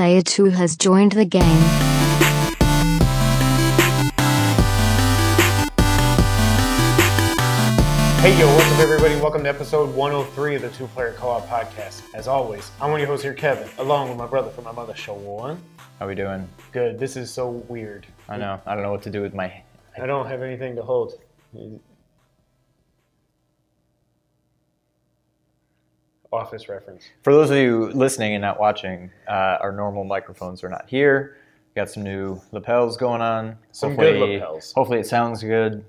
Player 2 has joined the game. Hey yo, what's up everybody? Welcome to episode 103 of the Two Player Co-op Podcast. As always, I'm one of your hosts here, Kevin, along with my brother from my mother, Shawan. How we doing? Good. This is so weird. I know. I don't know what to do with my... I don't have anything to hold. Office reference. For those of you listening and not watching, our normal microphones are not here. We got some new lapels going on. Some good lapels. Hopefully it sounds good.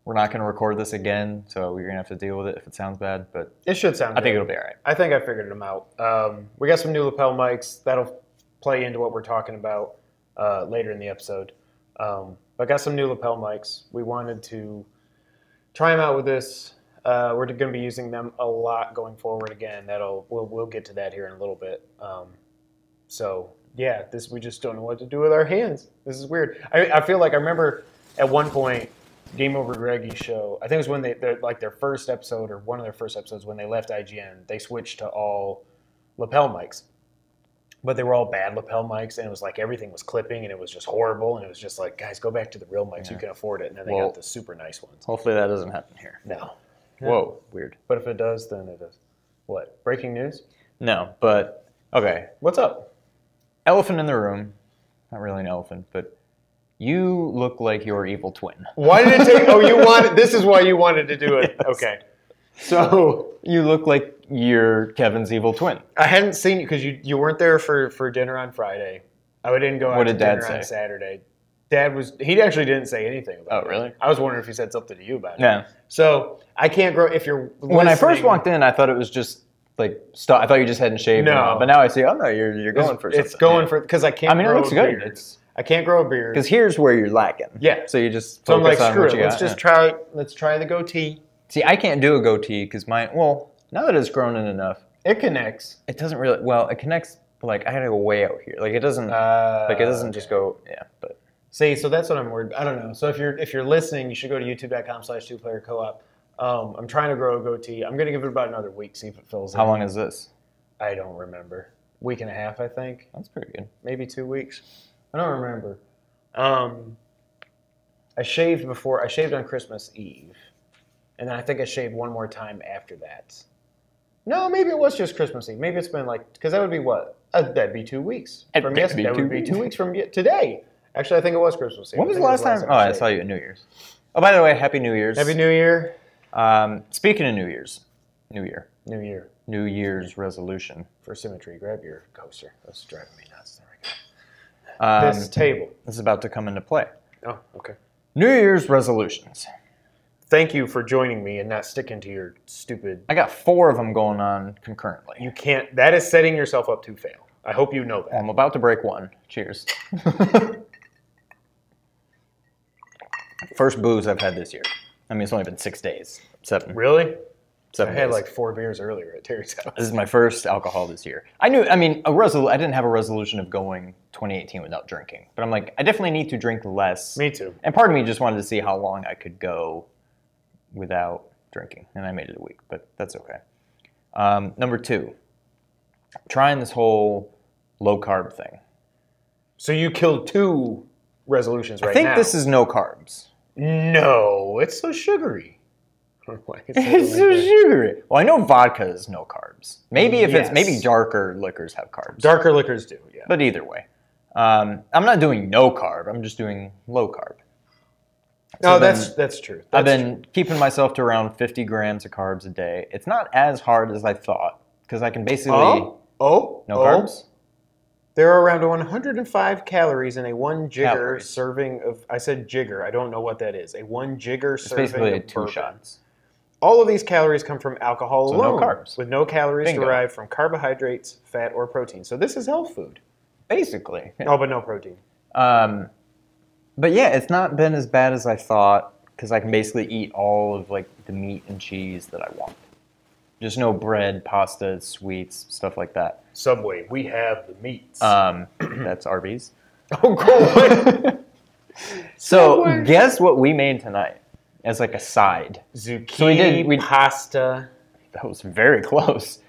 We're not going to record this again, so we're going to have to deal with it if it sounds bad. But it should sound good. I think it'll be all right. I think I figured them out. We got some new lapel mics. That'll play into what we're talking about later in the episode. But got some new lapel mics. We wanted to try them out with this. We're going to be using them a lot going forward again. We'll get to that here in a little bit. So yeah, we just don't know what to do with our hands. This is weird. I feel like I remember at one point Game Over Greggy's show. I think it was when their first episode or one of their first episodes when they left IGN. They switched to all lapel mics, but they were all bad lapel mics, and it was like everything was clipping, and it was just horrible. And it was just like, guys, go back to the real mics. Yeah. You can afford it. And then they got the super nice ones. Hopefully that doesn't happen here. No. Whoa, weird. But if it does, then it does. What? Breaking news? No, but okay. What's up? Elephant in the room. Not really an elephant, but you look like your evil twin. Why did it take? Oh, you wanted. This is why you wanted to do it. Yes. Okay. So you look like you're Kevin's evil twin. I hadn't seen you because you weren't there for dinner on Friday. I didn't go out to dinner on Saturday. Dad he actually didn't say anything about it. Oh, really? I was wondering if he said something to you about it. Yeah. So I can't grow if you're listening. When I first walked in, I thought it was just like stuff. I thought you just hadn't shaved. No. But now I see, oh no, you're going for something. It's going for, because I can't grow a beard. It looks good. I can't grow a beard. Because here's where you're lacking. Yeah. So you just so I'm like, focus on screw what it. you Let's got. just let's try the goatee. See, I can't do a goatee because now that it's grown in enough. It connects. It doesn't really, it connects, but like I gotta go way out here. Like it doesn't, just go, yeah, but. See, so that's what I'm worried. I don't know. So if you're listening, you should go to youtube.com/twoplayercoop. I'm trying to grow a goatee. I'm gonna give it about another week, see if it fills in. How long is this? I don't remember. Week and a half, I think. That's pretty good. Maybe 2 weeks. I don't remember. I shaved on Christmas Eve, and then I think I shaved one more time after that. No, maybe it was just Christmas Eve. Maybe it's been because that would be what? That'd be 2 weeks from yesterday. That would be 2 weeks from today. Actually, I think it was Christmas Eve. When was the last time? Oh, I saw you at New Year's. Oh, by the way, Happy New Year's. Happy New Year. Speaking of New Year's. New Year's resolution. For symmetry, grab your coaster. That's driving me nuts. There we go. This table. This is about to come into play. Oh, okay. New Year's resolutions. Thank you for joining me and not sticking to your stupid... I got 4 of them going on concurrently. You can't... That is setting yourself up to fail. I hope you know that. I'm about to break one. Cheers. First booze I've had this year. I mean, it's only been 6 days. 7. Really? 7 I had days. like 4 beers earlier at Terry's house. This is my first alcohol this year. I didn't have a resolution of going 2018 without drinking. But I'm like, I definitely need to drink less. Me too. And part of me just wanted to see how long I could go without drinking. And I made it a week, but that's okay. Number 2, trying this whole low-carb thing. So you killed 2 resolutions right now. I think this is no carbs. No, it's so sugary. It's so sugary. Well, I know vodka is no carbs. Maybe maybe darker liquors have carbs. Darker liquors do, yeah. But either way, I'm not doing no carb. I'm just doing low carb. So that's true. I've been keeping myself to around 50 grams of carbs a day. It's not as hard as I thought because I can basically no carbs. There are around 105 calories in a 1 jigger serving of. I said jigger. I don't know what that is. A 1 jigger serving basically of 2 bourbon. shots. All of these calories come from alcohol alone, no carbs, with no calories derived from carbohydrates, fat, or protein. So this is health food, basically. Oh, but no protein. But yeah, it's not been as bad as I thought because I can basically eat all of like the meat and cheese that I want. Just no bread, pasta, sweets, stuff like that. Subway, we have the meats. That's Arby's. Oh, cool. So guess what we made tonight as like a side? Zucchini pasta. That was very close.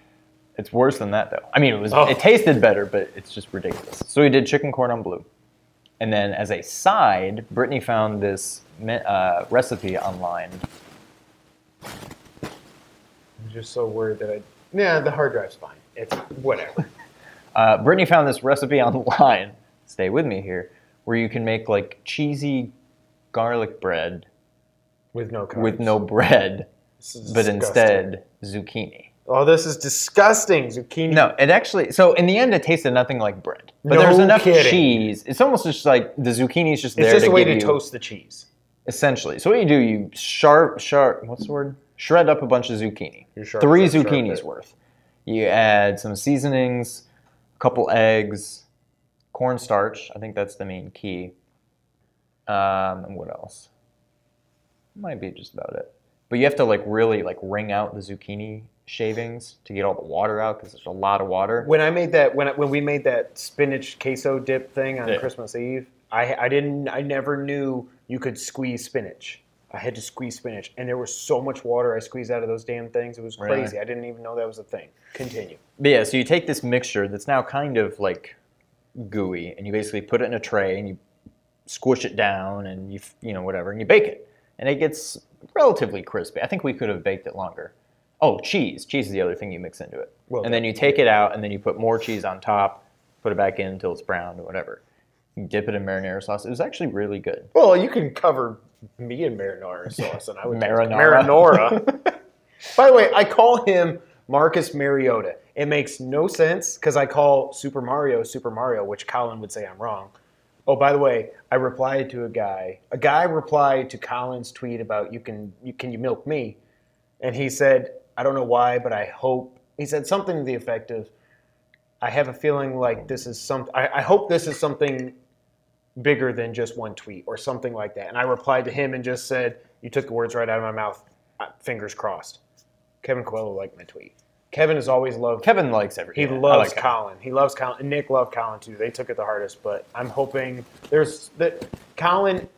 It's worse than that, though. I mean, it tasted better, but it's just ridiculous. So we did chicken corn on blue. And then as a side, Brittany found this recipe online. I'm just so worried that the hard drive's fine. It's whatever. Brittany found this recipe online. Stay with me here. Where you can make like cheesy garlic bread. With no carbs. With no bread, but instead zucchini. Oh, this is disgusting. Zucchini. No, it actually, so in the end it tasted nothing like bread. But No there's enough kidding. cheese. It's almost just like the zucchini is just there It's just to a way give to you, toast the cheese. essentially. So what you do, you what's the word? Shred up a bunch of zucchini. 3 zucchinis worth. You add some seasonings, a couple eggs, cornstarch. I think that's the main key. And what else? Might be just about it. But you have to like really like wring out the zucchini shavings to get all the water out because there's a lot of water. When I made that, when we made that spinach queso dip thing on Christmas Eve, I never knew you could squeeze spinach. I had to squeeze spinach, and there was so much water I squeezed out of those damn things. It was crazy. Really? I didn't even know that was a thing. Continue. But yeah, so you take this mixture that's now kind of like gooey, and you basically put it in a tray, and you squish it down, and you know whatever, and you bake it, and it gets relatively crispy. I think we could have baked it longer. Oh, cheese. Cheese is the other thing you mix into it. Well, and then you take it out, and then you put more cheese on top, put it back in until it's brown or whatever. You dip it in marinara sauce. It was actually really good. Well, you can cover me in marinara sauce, and I would marinara. By the way, I call him Marcus Mariota. It makes no sense because I call Super Mario, which Colin would say I'm wrong. Oh, by the way, I replied to a guy. A guy replied to Colin's tweet about can you milk me? And he said, I don't know why, but I hope. He said something to the effect of, I have a feeling like this is I hope this is something bigger than just one tweet or something like that. And I replied to him and just said, you took the words right out of my mouth. Fingers crossed. Kevin Coelho liked my tweet. Kevin has always loved. Kevin likes everything. He loves Colin. He loves Colin. And Nick loved Colin too. They took it the hardest, but I'm hoping Colin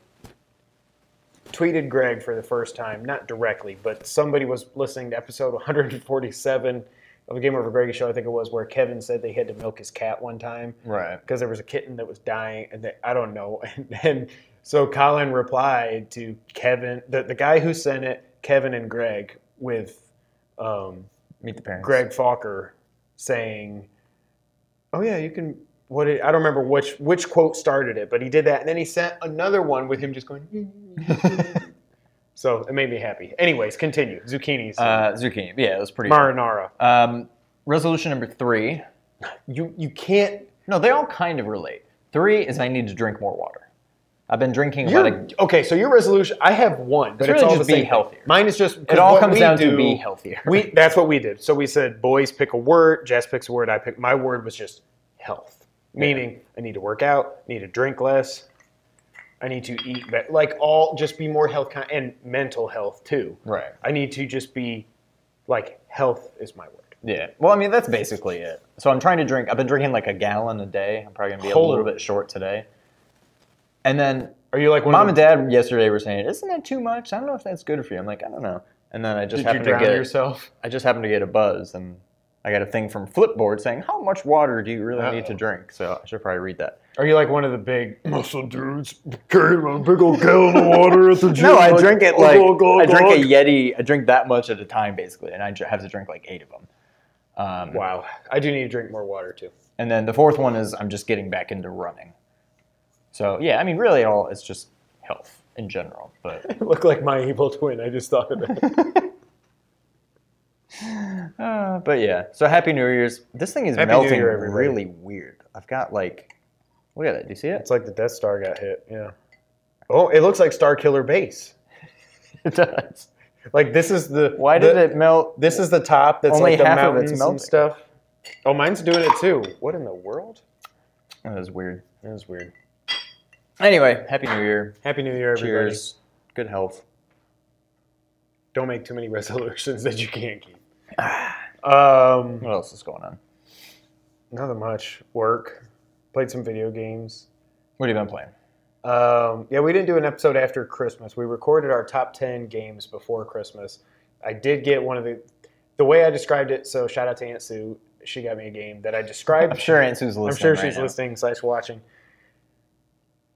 tweeted Greg for the first time, not directly, but somebody was listening to episode 147 of a Game Over Greggy show, I think it was, where Kevin said they had to milk his cat one time. Right. Because there was a kitten that was dying, and I don't know. And so Colin replied to Kevin, the guy who sent it, Kevin and Greg, with Meet the Parents. Greg Falker saying, oh yeah, you can, I don't remember which quote started it, but he did that. And then he sent another one with him just going, so it made me happy. Anyways, continue. Zucchinis. Zucchini. Yeah, it was pretty marinara. Resolution number 3. You can't. No, they all kind of relate. 3 is I need to drink more water. I've been drinking okay, so your resolution, I have one, but it's really all just the same. Be healthier. Mine is just, it all comes down to be healthier. That's what we did. So we said, boys pick a word, Jess picks a word, my word was just health. Meaning, I need to work out, I need to drink less, I need to eat better. Like just be more health, and mental health too. Right. I need to just be, health is my word. Yeah. Well, I mean, that's basically it. So I'm trying to drink, I've been drinking like a gallon a day. I'm probably going to be a little bit short today. And then, are you like Mom and Dad yesterday were saying, isn't that too much? I don't know if that's good for you. I'm like, I don't know. And then I just happened to get yourself? I just happened to get a buzz, and I got a thing from Flipboard saying, how much water do you really need to drink? So I should probably read that. Are you like one of the big muscle dudes carrying a big old gallon of water at the gym? No, I drink it I drink a Yeti. I drink that much at a time, basically, and I have to drink like 8 of them. Wow. I do need to drink more water, too. And then the 4th one is I'm just getting back into running. So, yeah, I mean, really, it's just health in general. But it looked like my evil twin. I just thought of it. But, yeah. So, Happy New Year's. This thing is melting really weird. I've got, look at it. Do you see it? It's like the Death Star got hit. Yeah. Oh, it looks like Star Killer Base. It does. This is the... Why did it melt? This is the top that's only the half mountains of it's melting. And stuff. Oh, mine's doing it, too. What in the world? That is weird. That is weird. Anyway, Happy New Year. Happy New Year, everybody. Cheers. Good health. Don't make too many resolutions that you can't keep. What else is going on? Nothing much. Work. Played some video games. What have you been playing? Yeah, we didn't do an episode after Christmas. We recorded our top 10 games before Christmas. I did get one of the way I described it, so shout out to Aunt Sue. She got me a game that I described. I'm sure Aunt Sue's listening. I'm sure right she's now. listening / watching.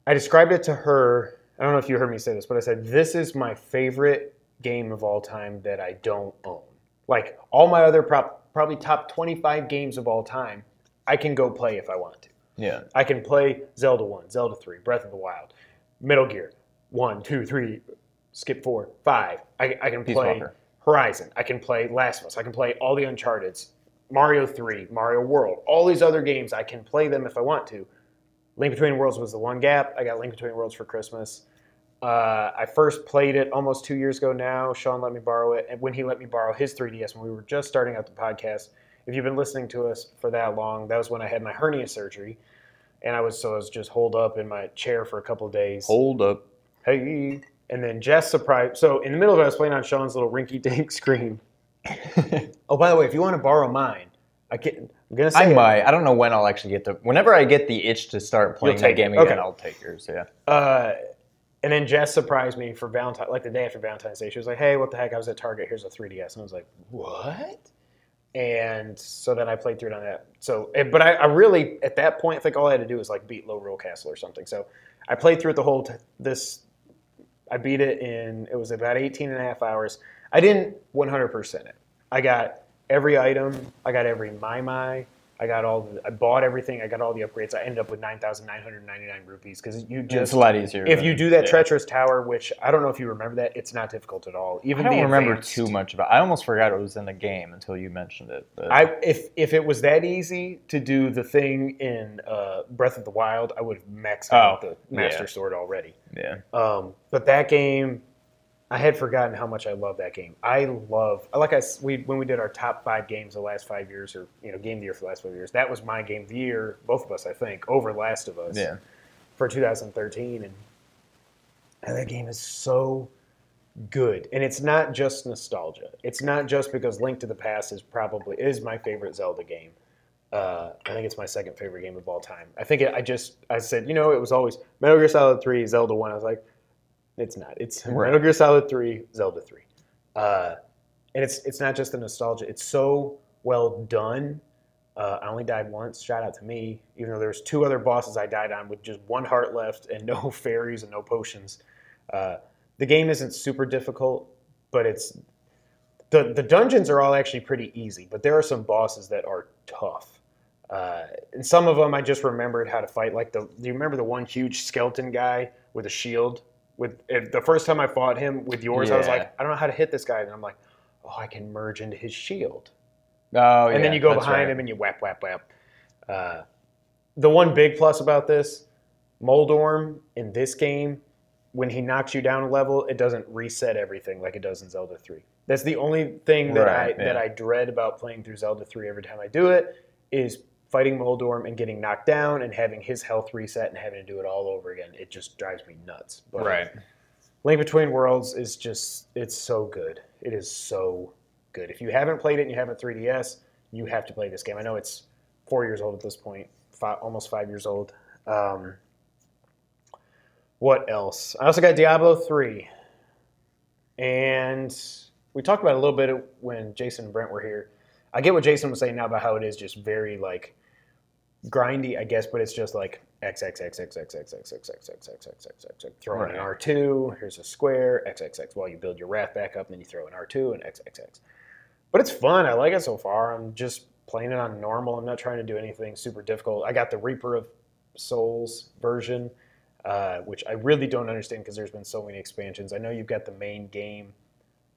I described it to her. I don't know if you heard me say this, but I said, this is my favorite game of all time that I don't own. Like, all my other probably top 25 games of all time, I can go play if I want to. Yeah. I can play Zelda 1, Zelda 3, Breath of the Wild, Metal Gear 1, 2, 3, skip 4, 5. I can Peace play Walker. Horizon. I can play Last of Us. I can play all the Uncharted's, Mario 3, Mario World. All these other games, I can play them if I want to. Link Between Worlds was the one gap. I got Link Between Worlds for Christmas. I first played it almost 2 years ago now. Sean let me borrow it. And when he let me borrow his 3DS when we were just starting out the podcast, if you've been listening to us for that long, that was when I had my hernia surgery. And I was just holed up in my chair for a couple of days. Hold up. Hey. And then Jess surprised. So in the middle of it, I was playing on Sean's little rinky-dink screen. Oh, by the way, if you want to borrow mine, I'm going to say I might. I don't know when I'll actually get to. Whenever I get the itch to start playing that game again, Okay. I'll take yours. Yeah. And then Jess surprised me for Valentine, like the day after Valentine's Day. She was like, "Hey, what the heck? I was at Target. Here's a 3DS." And I was like, "What?" And so then I played through it on that. So, but I really at that point, I think all I had to do was like beat Low Roll Castle or something. So I played through it the whole I beat it it was about 18 and a half hours. I didn't 100% it. I got every item. I got every Mai. I bought everything. I got all the upgrades. I ended up with 9,999 rupees because It's a lot easier. If you do that treacherous tower, which I don't know if you remember that, it's not difficult at all. Even I don't remember advanced, too much about it. I almost forgot it was in the game until you mentioned it. But if it was that easy to do the thing in Breath of the Wild, I would have maxed out the Master Sword already. Yeah. But that game, I had forgotten how much I love that game. When we did our top 5 games the last 5 years, or game of the year for the last 5 years, that was my game of the year, both of us, I think, over Last of Us for 2013. And that game is so good. And it's not just nostalgia. It's not just because Link to the Past is my favorite Zelda game. I think it's my second favorite game of all time. I think I said, it was always Metal Gear Solid 3, Zelda 1. I was like, it's not. It's Metal Gear Solid 3, Zelda 3. And it's not just the nostalgia. It's so well done. I only died once. Shout out to me. Even though there's 2 other bosses I died on with just 1 heart left and no fairies and no potions. The game isn't super difficult, but the dungeons are all actually pretty easy. But there are some bosses that are tough. And some of them I just remembered how to fight. Like do you remember the one huge skeleton guy with a shield? The first time I fought him with yours, I was like, I don't know how to hit this guy. And I'm like, oh, I can merge into his shield. Oh, and then you go behind him and you whap, whap, whap. The one big plus about this, Moldorm in this game, when he knocks you down a level, it doesn't reset everything like it does in Zelda 3. That's the only thing that I dread about playing through Zelda 3 every time I do it, is fighting Moldorm and getting knocked down and having his health reset and having to do it all over again. It just drives me nuts. But Link Between Worlds is it's so good. It is so good. If you haven't played it and you have a 3DS, you have to play this game. I know it's 4 years old at this point, almost 5 years old. What else? I also got Diablo 3. And we talked about it a little bit when Jason and Brent were here. I get what Jason was saying now about how it is just very like grindy, I guess, but it's just like X, X, X, X, X, X, X, X, X, X, X, X, X, X, X, throw in an R2, here's a square, X, X, X, while you build your wrath back up, and then you throw in R2 and X, X, X. But it's fun. I like it so far. I'm just playing it on normal. I'm not trying to do anything super difficult. I got the Reaper of Souls version, which I really don't understand because there's been so many expansions. I know you've got the main game,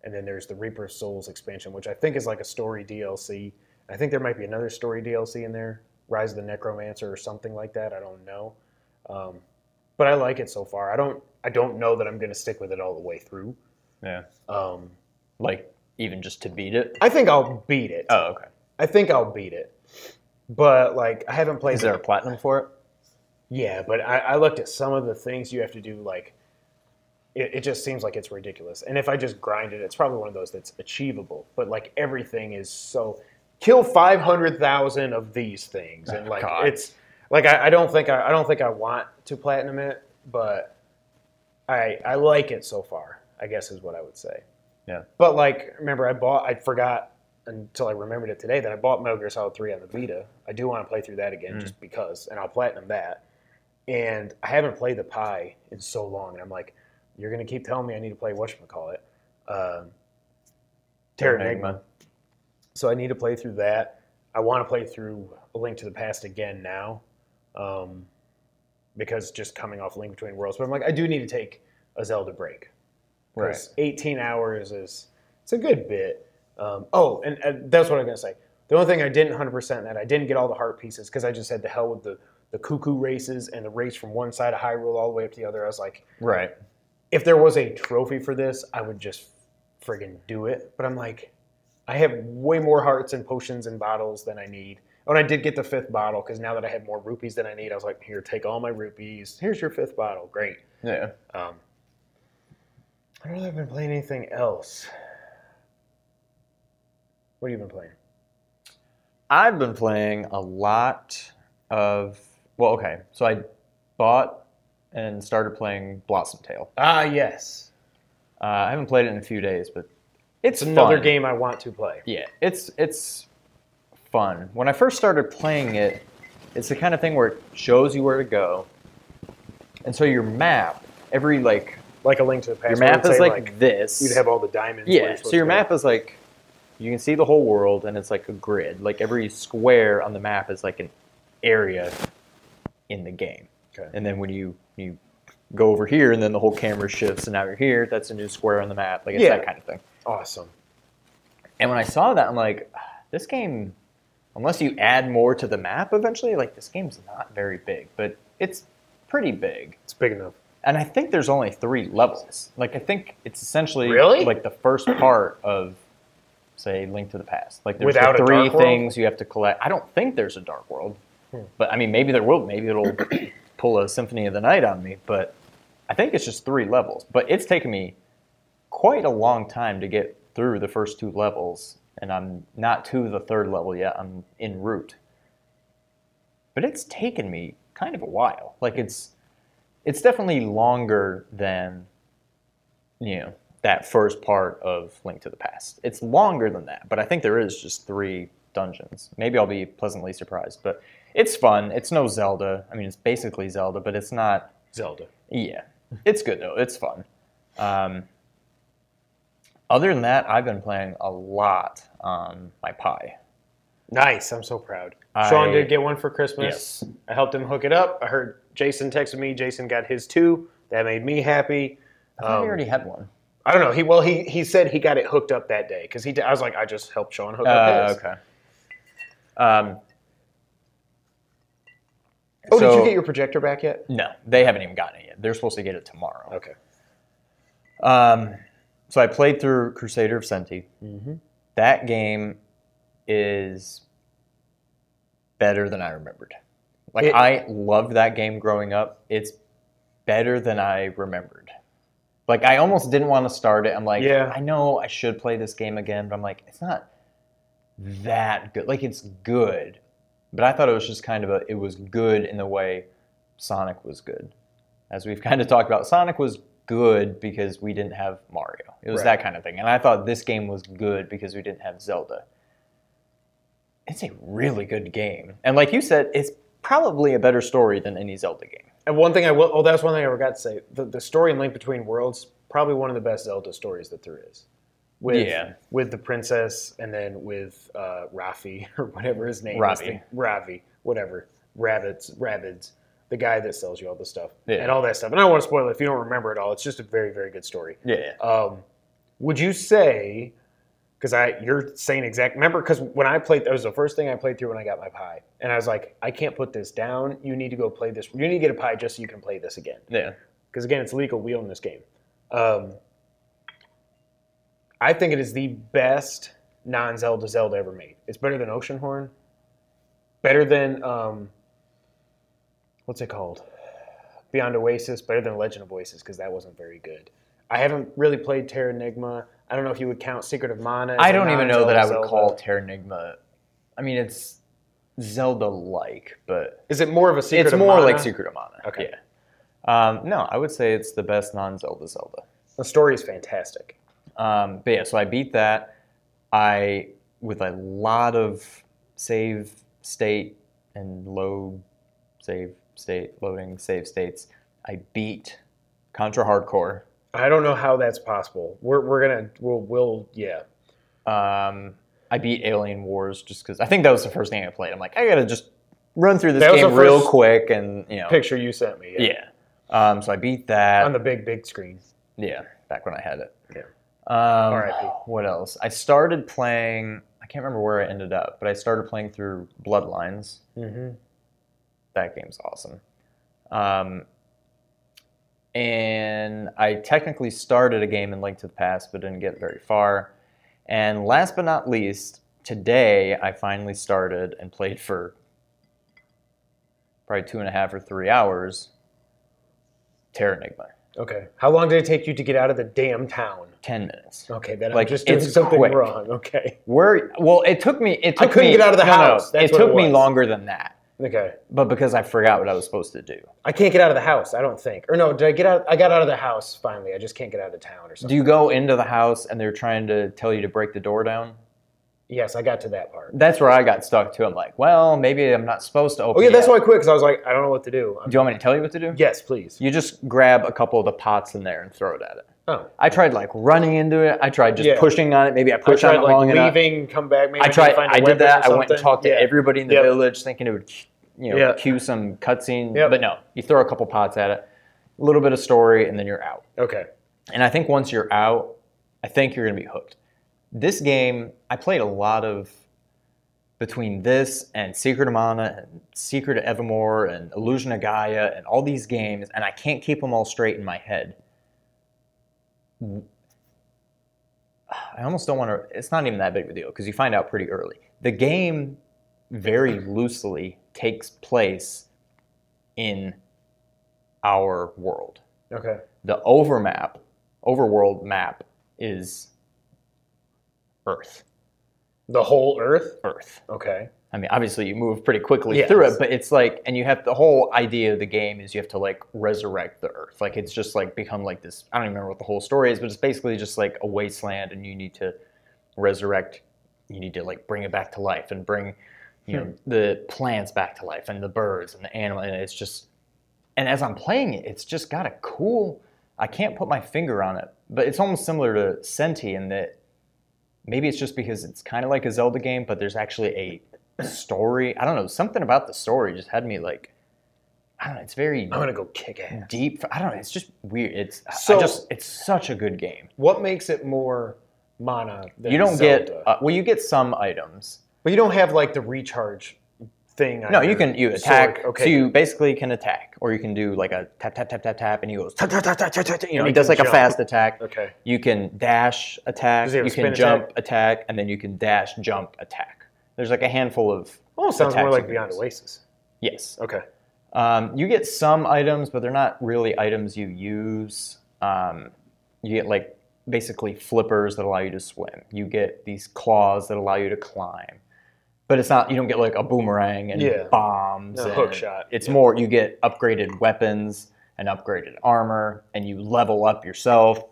and then there's the Reaper of Souls expansion, which I think is like a story DLC. I think there might be another story DLC in there, Rise of the Necromancer or something like that. I don't know. But I like it so far. I don't know that I'm going to stick with it all the way through. Yeah. Like even just to beat it? I think I'll beat it. Oh, okay. I think I'll beat it. But like I haven't played. Is there a platinum for it? Yeah, but I looked at some of the things you have to do. Like it just seems like it's ridiculous. And if I just grind it, it's probably one of those that's achievable. But like everything is so kill 500,000 of these things, and like it's like I don't think I want to platinum it, but I like it so far, I guess is what I would say. Yeah. But like remember I forgot until I remembered it today that I bought Metal Gear Solid 3 on the Vita. I do want to play through that again just because, and I'll platinum that. And I haven't played the Pi in so long, and I'm like, you're going to keep telling me I need to play whatchamacallit, Terra Enigma. So I need to play through that. I want to play through A Link to the Past again now, because just coming off Link Between Worlds. But I'm like, I do need to take a Zelda break. Because 18 hours it's a good bit. And that's what I'm going to say. The only thing I didn't 100% that I didn't get all the heart pieces because I just had the hell with the cuckoo races and the race from one side of Hyrule all the way up to the other. I was like, if there was a trophy for this, I would just friggin' do it. But I'm like, I have way more hearts and potions and bottles than I need. Oh, and I did get the 5th bottle because now that I have more rupees than I need, I was like, here, take all my rupees. Here's your 5th bottle. Great. Yeah. I don't know if I've been playing anything else. What have you been playing? I've been playing a lot of... Well, okay. So I bought and started playing Blossom Tale. Ah, yes. I haven't played it in a few days, but it's another fun. game I want to play. Yeah, it's fun. When I first started playing it, it's the kind of thing where it shows you where to go. And so your map, every like A Link to the Past. Your map is like this. You'd have all the diamonds. Yeah, so your map is like, you can see the whole world and it's like a grid. Like every square on the map is like an area in the game. Okay. And then when you go over here and then the whole camera shifts and now you're here, that's a new square on the map. Like it's that kind of thing. Awesome. And when I saw that, I'm like, this game, unless you add more to the map eventually, like this game's not very big, but it's pretty big. It's big enough. And I think there's only 3 levels. Like I think it's essentially like the first part of, say, Link to the Past. Like there's Without the a 3 Dark World? things you have to collect. I don't think there's a Dark World. But I mean, maybe there will. Maybe it'll pull a Symphony of the Night on me. But I think it's just 3 levels. But it's taken me quite a long time to get through the first 2 levels. And I'm not to the 3rd level yet. I'm en route. But it's taken me kind of a while. Like it's definitely longer than, that first part of Link to the Past. It's longer than that, but I think there is just 3 dungeons. Maybe I'll be pleasantly surprised, but it's fun. It's no Zelda. I mean, it's basically Zelda, but it's not Zelda. Yeah, it's good though. It's fun. Other than that, I've been playing a lot on my Pi. Nice. I'm so proud. Sean did get one for Christmas. Yes. I helped him hook it up. I heard Jason texted me. Jason got his too. That made me happy. I thought he already had one. I don't know. He said he got it hooked up that day because I was like, I just helped Sean hook up his. Okay. Did you get your projector back yet? No, they haven't even gotten it yet. They're supposed to get it tomorrow. Okay. So I played through Crusader of Senti. Mm-hmm. That game is better than I remembered. I loved that game growing up. It's better than I remembered. Like, I almost didn't want to start it. I'm like, I know I should play this game again, but I'm like, it's not that good. Like, it's good. But I thought it was just kind of it was good in the way Sonic was good. As we've kind of talked about, Sonic was good because we didn't have Mario. It was that kind of thing. And I thought this game was good because we didn't have Zelda. It's a really good game. And like you said, it's probably a better story than any Zelda game. And one thing that's one thing I forgot to say. The story in Link Between Worlds, probably one of the best Zelda stories that there is. With the princess and then with Rafi, or whatever his name is. Ravi, whatever. Rabbids, the guy that sells you all the stuff. And all that stuff. And I don't want to spoil it if you don't remember it all. It's just a very, very good story. Yeah. Would you say... Because you're saying remember, because when I played, that was the first thing I played through when I got my Pi. And I was like, I can't put this down. You need to go play this. You need to get a Pi just so you can play this again. Yeah. Because again, it's legal. We own this game. I think it is the best non-Zelda Zelda ever made. It's better than Oceanhorn. Better than, what's it called? Beyond Oasis. Better than Legend of Oasis, because that wasn't very good. I haven't really played Terra Enigma. I don't know if you would count Secret of Mana as I don't even know that I would Zelda. call Terra Enigma... I mean, it's Zelda-like, but... Is it more of a Secret of Mana? It's more like Secret of Mana, okay. Yeah. No, I would say it's the best non-Zelda Zelda. The story is fantastic. But yeah, so I beat that. I with a lot of save state and load save state, loading save states, I beat Contra Hardcore. I don't know how that's possible. We'll yeah. I beat Alien Wars just because I think that was the first game I played. I'm like, I gotta just run through this That was game the real first quick, and you know, picture you sent me. yeah. So I beat that On the big screen. Yeah, back when I had it. Yeah. R.I.P. What else? I started playing. I can't remember where I ended up, but I started playing through Bloodlines. Mm-hmm. That game's awesome. And I technically started a game in Link to the Past, but didn't get very far. And last but not least, today I finally started and played for probably 2.5 or 3 hours. Terranigma. Okay. How long did it take you to get out of the damn town? 10 minutes. Okay, then Like, I'm just doing it's something quick. wrong. Okay. Well, it took me. I couldn't get out of the house. No, That's it what took it me was. longer than that. Okay. But because I forgot what I was supposed to do. I can't get out of the house, I don't think. Or no, did I get out? I got out of the house finally. I just can't get out of the town or something. Do you go into the house and they're trying to tell you to break the door down? Yes, I got to that part. That's where I got stuck too. I'm like, well, maybe I'm not supposed to open Oh yeah, it that's yet. why I quit, because I was like, I don't know what to do. Do you want me to tell you what to do? Yes, please. You just grab a couple of the pots in there and throw it at it. Oh. I tried like running into it. I tried just Yeah. pushing on it. Maybe I I pushed on tried it long like enough. leaving, come back, maybe I tried. find a I did weapon that. or I went and something. talked to Yeah. everybody in the Yep. village, thinking it would, Yep. cue some cutscene. Yep. But no, you throw a couple pots at it, a little bit of story, and then you're out. Okay. And I think once you're out, I think you're going to be hooked. This game, I played a lot of between this and Secret of Mana and Secret of Evermore and Illusion of Gaia and all these games, and I can't keep them all straight in my head. I almost don't want to, it's not even that big of a deal because you find out pretty early. The game very loosely takes place in our world. Okay. The overworld map is Earth. The whole Earth? Earth. Okay. I mean, obviously you move pretty quickly Yes. through it, but it's like, and you have the whole idea of the game is you have to like resurrect the Earth. Like it's just like become like this, I don't even remember what the whole story is, but it's basically just like a wasteland and you need to resurrect, you need to like bring it back to life and bring, you know, the plants back to life and the birds and the animal. And it's just, and as I'm playing it, it's just got a cool, I can't put my finger on it, but it's almost similar to Senti in that maybe it's just because it's kind of like a Zelda game, but there's actually a story. I don't know. Something about the story just had me like, I don't know. It's very I'm going to go kick ass. deep. I don't know. It's just weird. It's such a good game. What makes it more Mana than You don't Zelda? get, well, you get some items. But you don't have like the recharge thing. on No, your you attack. sword. Okay. So you basically can attack, or you can do like a tap, tap, tap, tap, tap, and he goes tap, tap, tap, tap, tap, tap. You know, And he you does can like a jump. fast attack. Okay. You can dash attack. Does he have a You can spin jump attack, and then you can dash jump attack. There's like a handful of. Almost sounds more attacks like you can Beyond use. Oasis. Yes. Okay. You get some items, but they're not really items you use. You get like basically flippers that allow you to swim. You get these claws that allow you to climb. But it's not, you don't get like a boomerang and Yeah. bombs. No, and hook shot. It's Yeah. more, you get upgraded weapons and upgraded armor, and you level up yourself.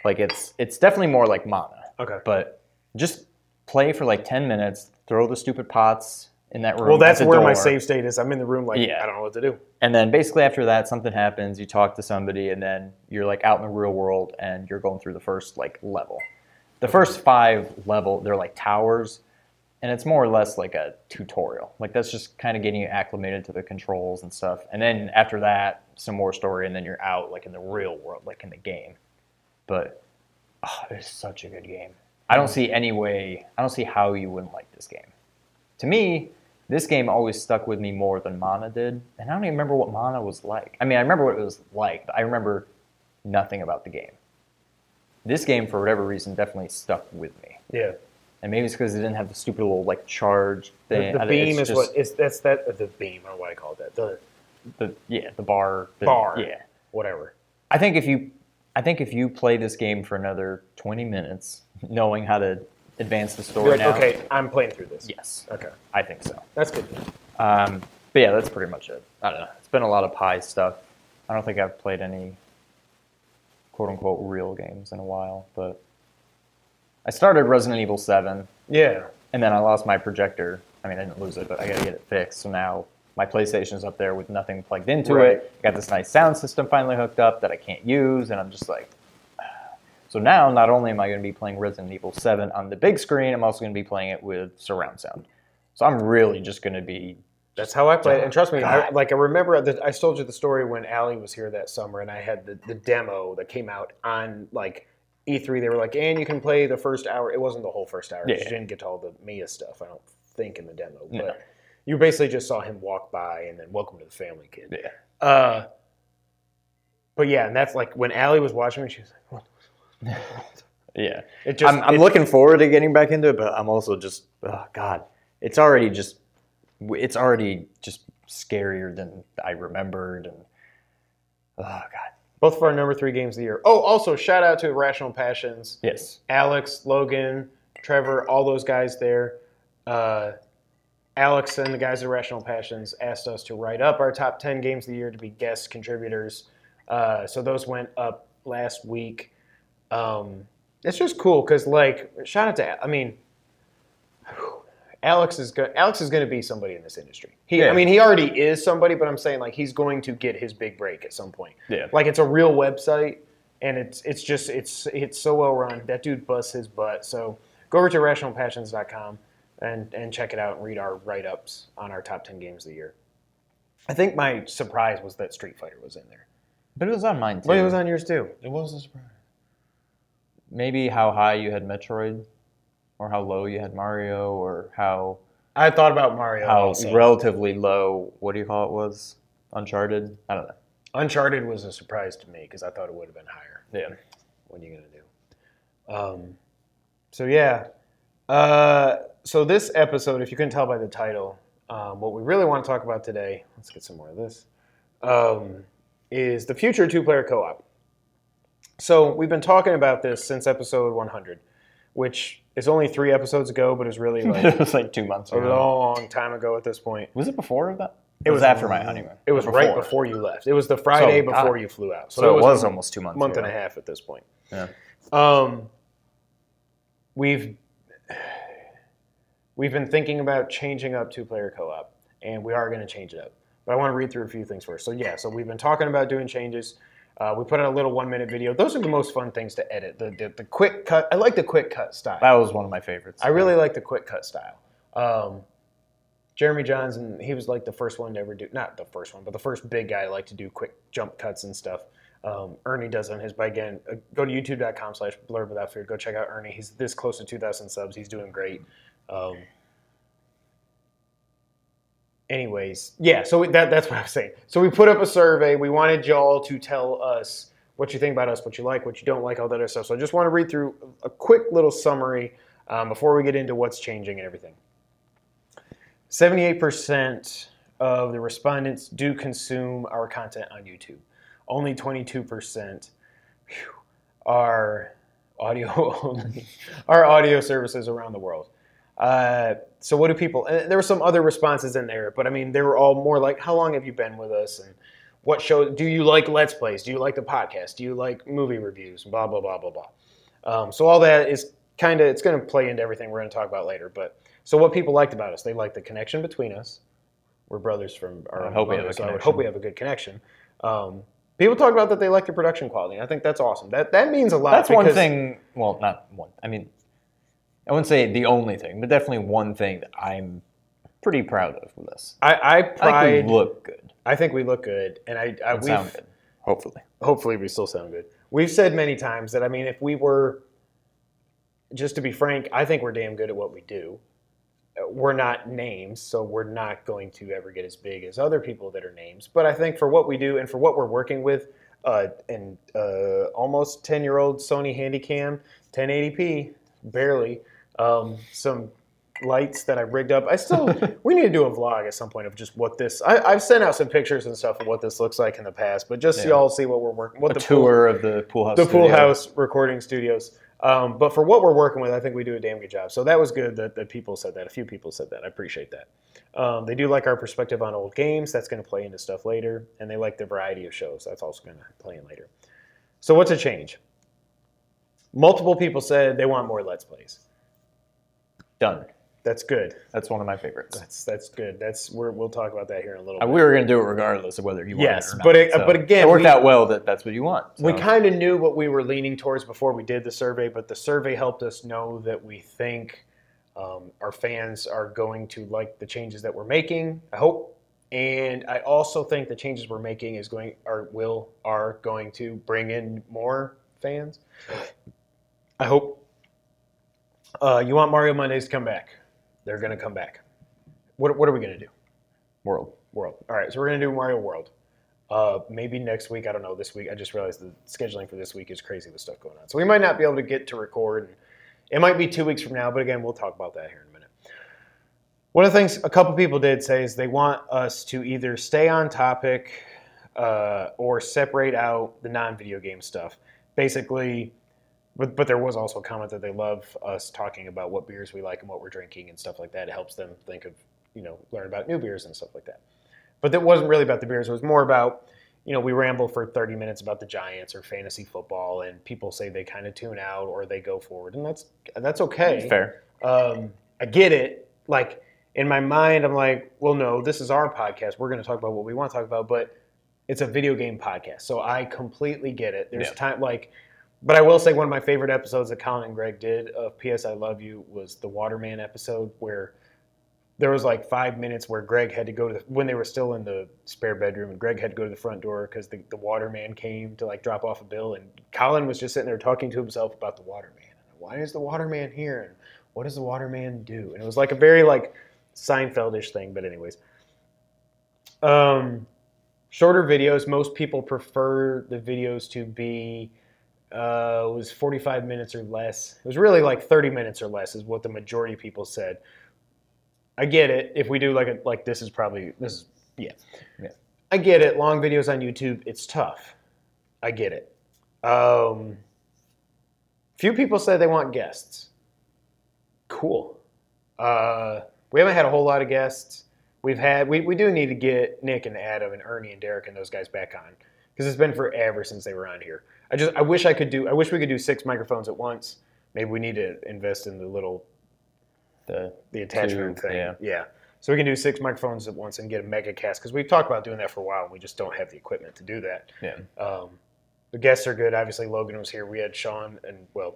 Like it's definitely more like Mana. Okay. But just play for like 10 minutes, throw the stupid pots in that room. Well, that's at the where my door. save state is. I'm in the room like, Yeah. I don't know what to do. And then basically after that, something happens, you talk to somebody, and then you're like out in the real world and you're going through the first like level. The first 5 level, they're like towers, and it's more or less like a tutorial. Like that's just kind of getting you acclimated to the controls and stuff. And then after that, some more story, and then you're out like in the real world, like in the game. But it's such a good game. I don't see how you wouldn't like this game. To me, this game always stuck with me more than Mana did, and I don't even remember what Mana was like. I mean, I remember what it was like, but I remember nothing about the game. This game, for whatever reason, definitely stuck with me. Yeah. And maybe it's because it didn't have the stupid little like charge thing. The beam is what is that's that the beam or what I call that the the bar. bar. Yeah. Whatever. I think if you play this game for another 20 minutes, knowing how to advance the story You're like, now. okay, I'm playing through this. Yes. Okay. I think so. That's good. But yeah, that's pretty much it. I don't know. It's been a lot of pie stuff. I don't think I've played any quote-unquote real games in a while, but I started Resident Evil 7. Yeah. And then I lost my projector. I mean, I didn't lose it, but I got to get it fixed. So now my PlayStation's up there with nothing plugged into it. Got this nice sound system finally hooked up that I can't use, and I'm just like... So now, not only am I going to be playing Resident Evil 7 on the big screen, I'm also going to be playing it with surround sound. So I'm really just going to be... That's how I play it. And trust me, I remember that I told you the story when Allie was here that summer, and I had the demo that came out on like E3. They were like, and you can play the first hour. It wasn't the whole first hour. Yeah. You didn't get to all the Mia stuff, I don't think, in the demo. But no. You basically just saw him walk by and then welcome to the family, kid. Yeah. But yeah, and that's like when Allie was watching me, she was like, what? Yeah. I'm looking forward to getting back into it, but I'm also just, oh God, it's already just scarier than I remembered, and oh God. Both of our number 3 games of the year. Oh, also shout out to Irrational Passions. Yes. Alex, Logan, Trevor, all those guys there. Alex and the guys at Irrational Passions asked us to write up our top 10 games of the year to be guest contributors. So those went up last week. It's just cool because, like, shout out to, I mean, Alex is going to be somebody in this industry. I mean, he already is somebody, but I'm saying, like, he's going to get his big break at some point. Yeah. Like, it's a real website, and it's so well run. That dude busts his butt. So go over to irrationalpassions.com and check it out and read our write-ups on our top 10 games of the year. I think my surprise was that Street Fighter was in there. But it was on mine, too. But it was on yours, too. It was a surprise. Maybe how high you had Metroid, or how low you had Mario, or how... I thought about Mario how also. Relatively low, what do you call it was? Uncharted? I don't know. Uncharted was a surprise to me, because I thought it would have been higher. Yeah. What are you going to do? So, yeah. So this episode, if you couldn't tell by the title, what we really want to talk about today, let's get some more of this, is the future of two-player co-op. So we've been talking about this since episode 100, which is only 3 episodes ago, but is really like... it was like 2 months ago. A long time ago at this point. Was it before that? It was after my honeymoon. It was right before you left. It was the Friday before you flew out. So it was almost 2 months month and a half at this point. Yeah. We've been thinking about changing up two-player co-op, and we are going to change it up. But I want to read through a few things first. So we've been talking about doing changes. We put out a little 1-minute video. Those are the most fun things to edit. The quick cut. I like the quick cut style. That was one of my favorites. I really like the quick cut style. Jeremy Johns, and he was like the first one to ever do, not the first one, but the first big guy to like to do quick jump cuts and stuff. Ernie does on his, but again, go to youtube.com/blurb-without-fear. Go check out Ernie. He's this close to 2,000 subs. He's doing great. Anyways, yeah, so that's what I was saying. So we put up a survey. We wanted y'all to tell us what you think about us, what you like, what you don't like, all that other stuff. So I just want to read through a quick little summary before we get into what's changing and everything. 78% of the respondents do consume our content on YouTube. Only 22% are audio only, are audio services around the world. So what do people, and there were some other responses in there, but I mean, they were all more like, how long have you been with us? And what show, do you like Let's Plays? Do you like the podcast? Do you like movie reviews? Blah, blah, blah, blah, blah. So all that is kind of, it's going to play into everything we're going to talk about later. But so what people liked about us, they liked the connection between us. We're brothers from our mother, so I would hope we have a good connection. People talk about that they like the production quality. And I think that's awesome. That means a lot. That's one thing, well, not one. I mean, I wouldn't say the only thing, but definitely one thing that I'm pretty proud of with this. I think we look good. I think we look good, and we sound good. Hopefully, we still sound good. We've said many times that, I mean, if we were, just to be frank, I think we're damn good at what we do. We're not names, so we're not going to ever get as big as other people that are names. But I think for what we do and for what we're working with, and almost 10-year-old Sony Handycam, 1080p, barely. Some lights that I rigged up. We need to do a vlog at some point of just what this, I've sent out some pictures and stuff of what this looks like in the past, but just so y'all see what we're working with. A tour of the Pool House Pool House recording studios. But for what we're working with, I think we do a damn good job. So that was good that people said that. A few people said that. I appreciate that. They do like our perspective on old games. That's going to play into stuff later. And they like the variety of shows. That's also going to play in later. So what's a change? Multiple people said they want more Let's Plays. Done. That's good. That's one of my favorites. That's good. We'll talk about that here in a little bit. We were going to do it regardless of whether you wanted it or not. But again, it worked out well that's what you want. So. We kind of knew what we were leaning towards before we did the survey, but the survey helped us know that we think our fans are going to like the changes that we're making. I hope. And I also think the changes we're making are going to bring in more fans. I hope. You want Mario Mondays to come back. They're going to come back. What are we going to do? World. All right, so we're going to do Mario World. Maybe next week. I don't know. This week, I just realized the scheduling for this week is crazy with stuff going on. So we might not be able to get to record. It might be 2 weeks from now, but again, we'll talk about that here in a minute. One of the things a couple people did say is they want us to either stay on topic or separate out the non-video game stuff. Basically, but there was also a comment that they love us talking about what beers we like and what we're drinking and stuff like that. It helps them think of, learn about new beers and stuff like that. But that wasn't really about the beers. It was more about, we ramble for 30 minutes about the Giants or fantasy football, and people say they kind of tune out or they go forward, and that's okay. Fair. I get it. Like, in my mind, I'm like, well, no, this is our podcast. We're going to talk about what we want to talk about, but it's a video game podcast, so I completely get it. There's time, but I will say one of my favorite episodes that Colin and Greg did of P.S. I Love You was the Waterman episode, where there was 5 minutes where Greg had to go when they were still in the spare bedroom, and Greg had to go to the front door because the Waterman came to drop off a bill, and Colin was just sitting there talking to himself about the Waterman. Why is the Waterman here? And what does the Waterman do? And it was a very Seinfeldish thing, but anyways. Shorter videos. Most people prefer the videos to be it was 45 minutes or less. It was really 30 minutes or less is what the majority of people said. I get it. If we do this is. I get it. Long videos on YouTube, it's tough. I get it. Few people say they want guests. Cool. We haven't had a whole lot of guests. We do need to get Nick and Adam and Ernie and Derek and those guys back on, because it's been forever since they were on here. I wish we could do 6 microphones at once. Maybe we need to invest in the attachment thing. Yeah. So we can do 6 microphones at once and get a mega cast, because we've talked about doing that for a while and we just don't have the equipment to do that. Yeah. The guests are good. Obviously, Logan was here. We had Sean,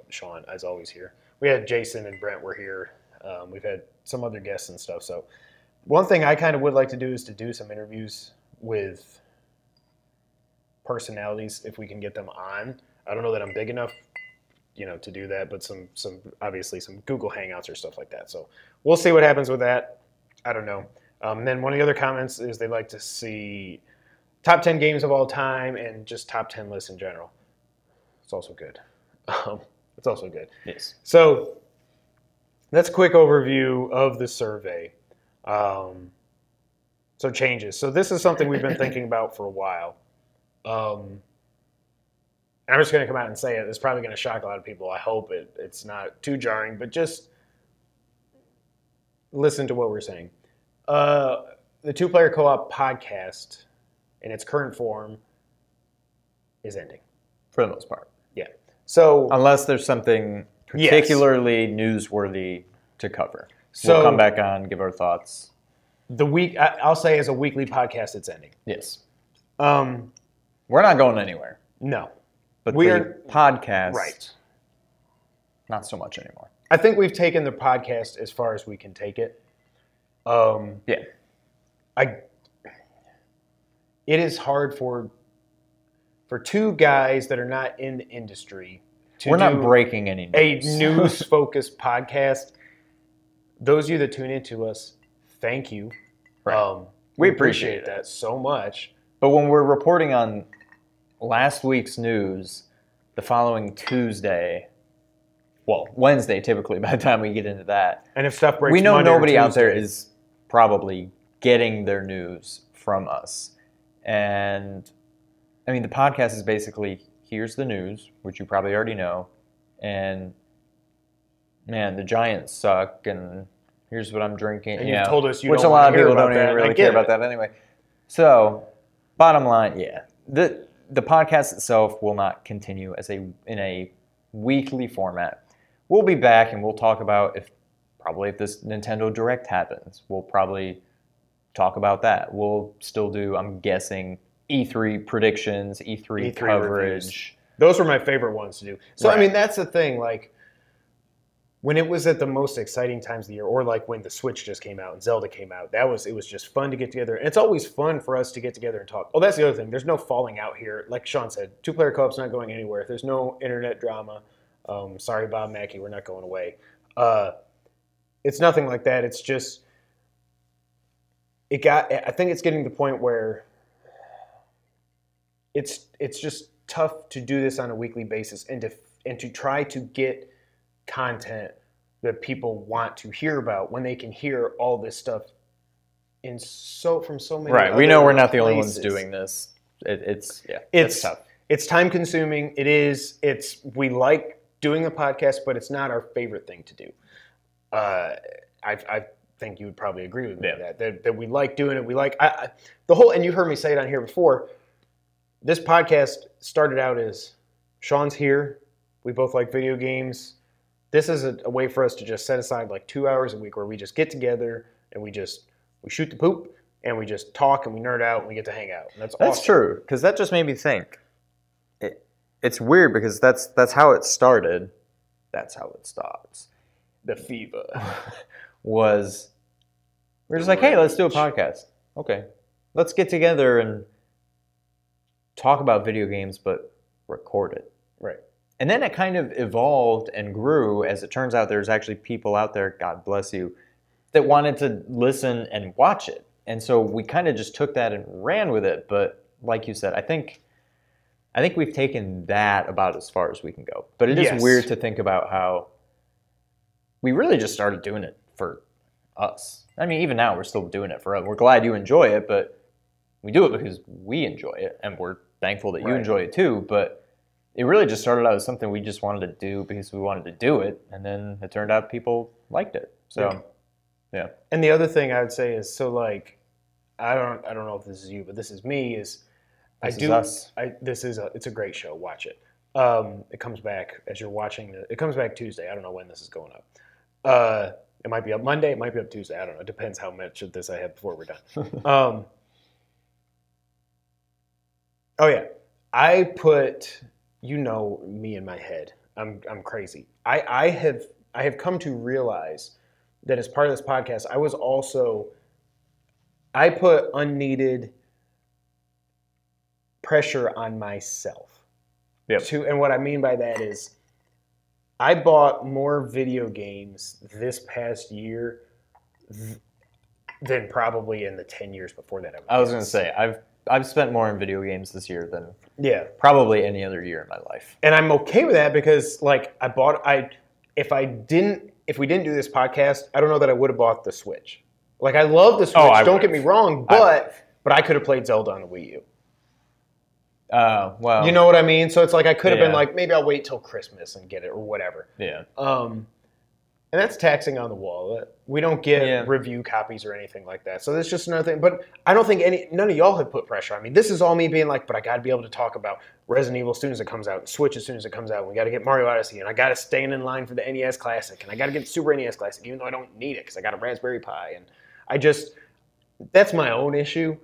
Sean, as always, here. We had Jason and Brent were here. We've had some other guests and stuff. So one thing I kind of would like to do is to do some interviews with personalities if we can get them on. I don't know that I'm big enough, to do that, but some obviously some Google Hangouts or stuff like that. So we'll see what happens with that. I don't know. And then one of the other comments is they'd like to see top 10 games of all time and just top 10 lists in general. It's also good. It's also good. Yes. So that's a quick overview of the survey. So changes. So this is something we've been thinking about for a while. I'm just going to come out and say it. It's probably going to shock a lot of people. I hope it's not too jarring, but just listen to what we're saying. The Two-Player Co-op podcast in its current form is ending. For the most part. Yeah. So unless there's something particularly newsworthy to cover. So we'll come back on, give our thoughts. I'll say as a weekly podcast, it's ending. Yes. We're not going anywhere. No. But the podcast, right? Not so much anymore. I think we've taken the podcast as far as we can take it. Yeah. It is hard for two guys that are not in the industry to We're not breaking any news. A news-focused podcast. Those of you that tune into us, thank you. Right. We appreciate that so much. But when we're reporting on last week's news, the following Tuesday, Wednesday typically by the time we get into that. And if stuff breaks, we know Monday nobody or out there Tuesday. is probably getting their news from us. And I mean, the podcast is basically, here's the news, which you probably already know, and man, the Giants suck, and here's what I'm drinking. And you've told us you which don't a lot want of to hear people about don't even that. really care about that anyway. So, bottom line, the podcast itself will not continue in a weekly format. We'll be back and we'll talk about if probably if this Nintendo Direct happens, we'll probably talk about that. We'll still do, I'm guessing, E3 predictions, E3 coverage. Reviews. Those were my favorite ones to do. So, Right. I mean, that's the thing. Like, when it was at the most exciting times of the year, or like when the Switch just came out and Zelda came out, it was just fun to get together. And it's always fun for us to get together and talk. Oh, that's the other thing. There's no falling out here. Like Sean said, 2-player co-op's not going anywhere. There's no internet drama. Sorry, Bob Mackey, we're not going away. It's nothing like that. It's just, I think it's getting to the point where it's just tough to do this on a weekly basis and to try to get content that people want to hear about when they can hear all this stuff from so many Right. We know we're not other the only ones places. doing this. It's tough. It's time consuming. We like doing the podcast, but it's not our favorite thing to do. I think you would probably agree with me that we like doing it. We like the whole, and you heard me say it on here before. This podcast started out as Sean's here. We both like video games. This is a way for us to just set aside like 2 hours a week where we just get together and we shoot the poop and we just talk and we nerd out and we get to hang out. And that's awesome. True, because that just made me think. It's weird because that's how it started. That's how it stops. The fever we're just like, hey, let's do a podcast. Okay, let's get together and talk about video games, but record it. Right. And then it kind of evolved and grew. As it turns out, there's actually people out there, God bless you, that wanted to listen and watch it. And so we kind of just took that and ran with it. But like you said, I think we've taken that about as far as we can go. But it is weird to think about how we really just started doing it for us. I mean, even now we're still doing it for us. We're glad you enjoy it, but we do it because we enjoy it, and we're thankful that you enjoy it too. But it really just started out as something we just wanted to do because we wanted to do it, and then it turned out people liked it. So, yeah. And the other thing I would say is, so like, I don't know if this is you, but this is me. It's a great show. Watch it. It comes back as you're watching it. It comes back Tuesday. I don't know when this is going up. It might be up Monday. It might be up Tuesday. I don't know. It depends how much of this I have before we're done. Oh yeah, I put, me in my head. I'm crazy. I have come to realize that as part of this podcast, I put unneeded pressure on myself. Yep. And what I mean by that is, I bought more video games this past year than probably in the 10 years before that. I was going to say, I've spent more on video games this year than probably any other year in my life. And I'm okay with that because, like, if we didn't do this podcast, I don't know that I would have bought the Switch. Like, I love the Switch, don't get me wrong, but I could have played Zelda on the Wii U. Well, you know what I mean? So it's like I could have been like, maybe I'll wait till Christmas and get it or whatever. Yeah. And that's taxing on the wallet. We don't get review copies or anything like that. So that's just another thing. But I don't think none of y'all have put pressure on me. This is all me being like, but I got to be able to talk about Resident Evil as soon as it comes out, and Switch as soon as it comes out. We got to get Mario Odyssey, and I got to stay in line for the NES Classic, and I got to get the Super NES Classic, even though I don't need it because I got a Raspberry Pi. And that's my own issue.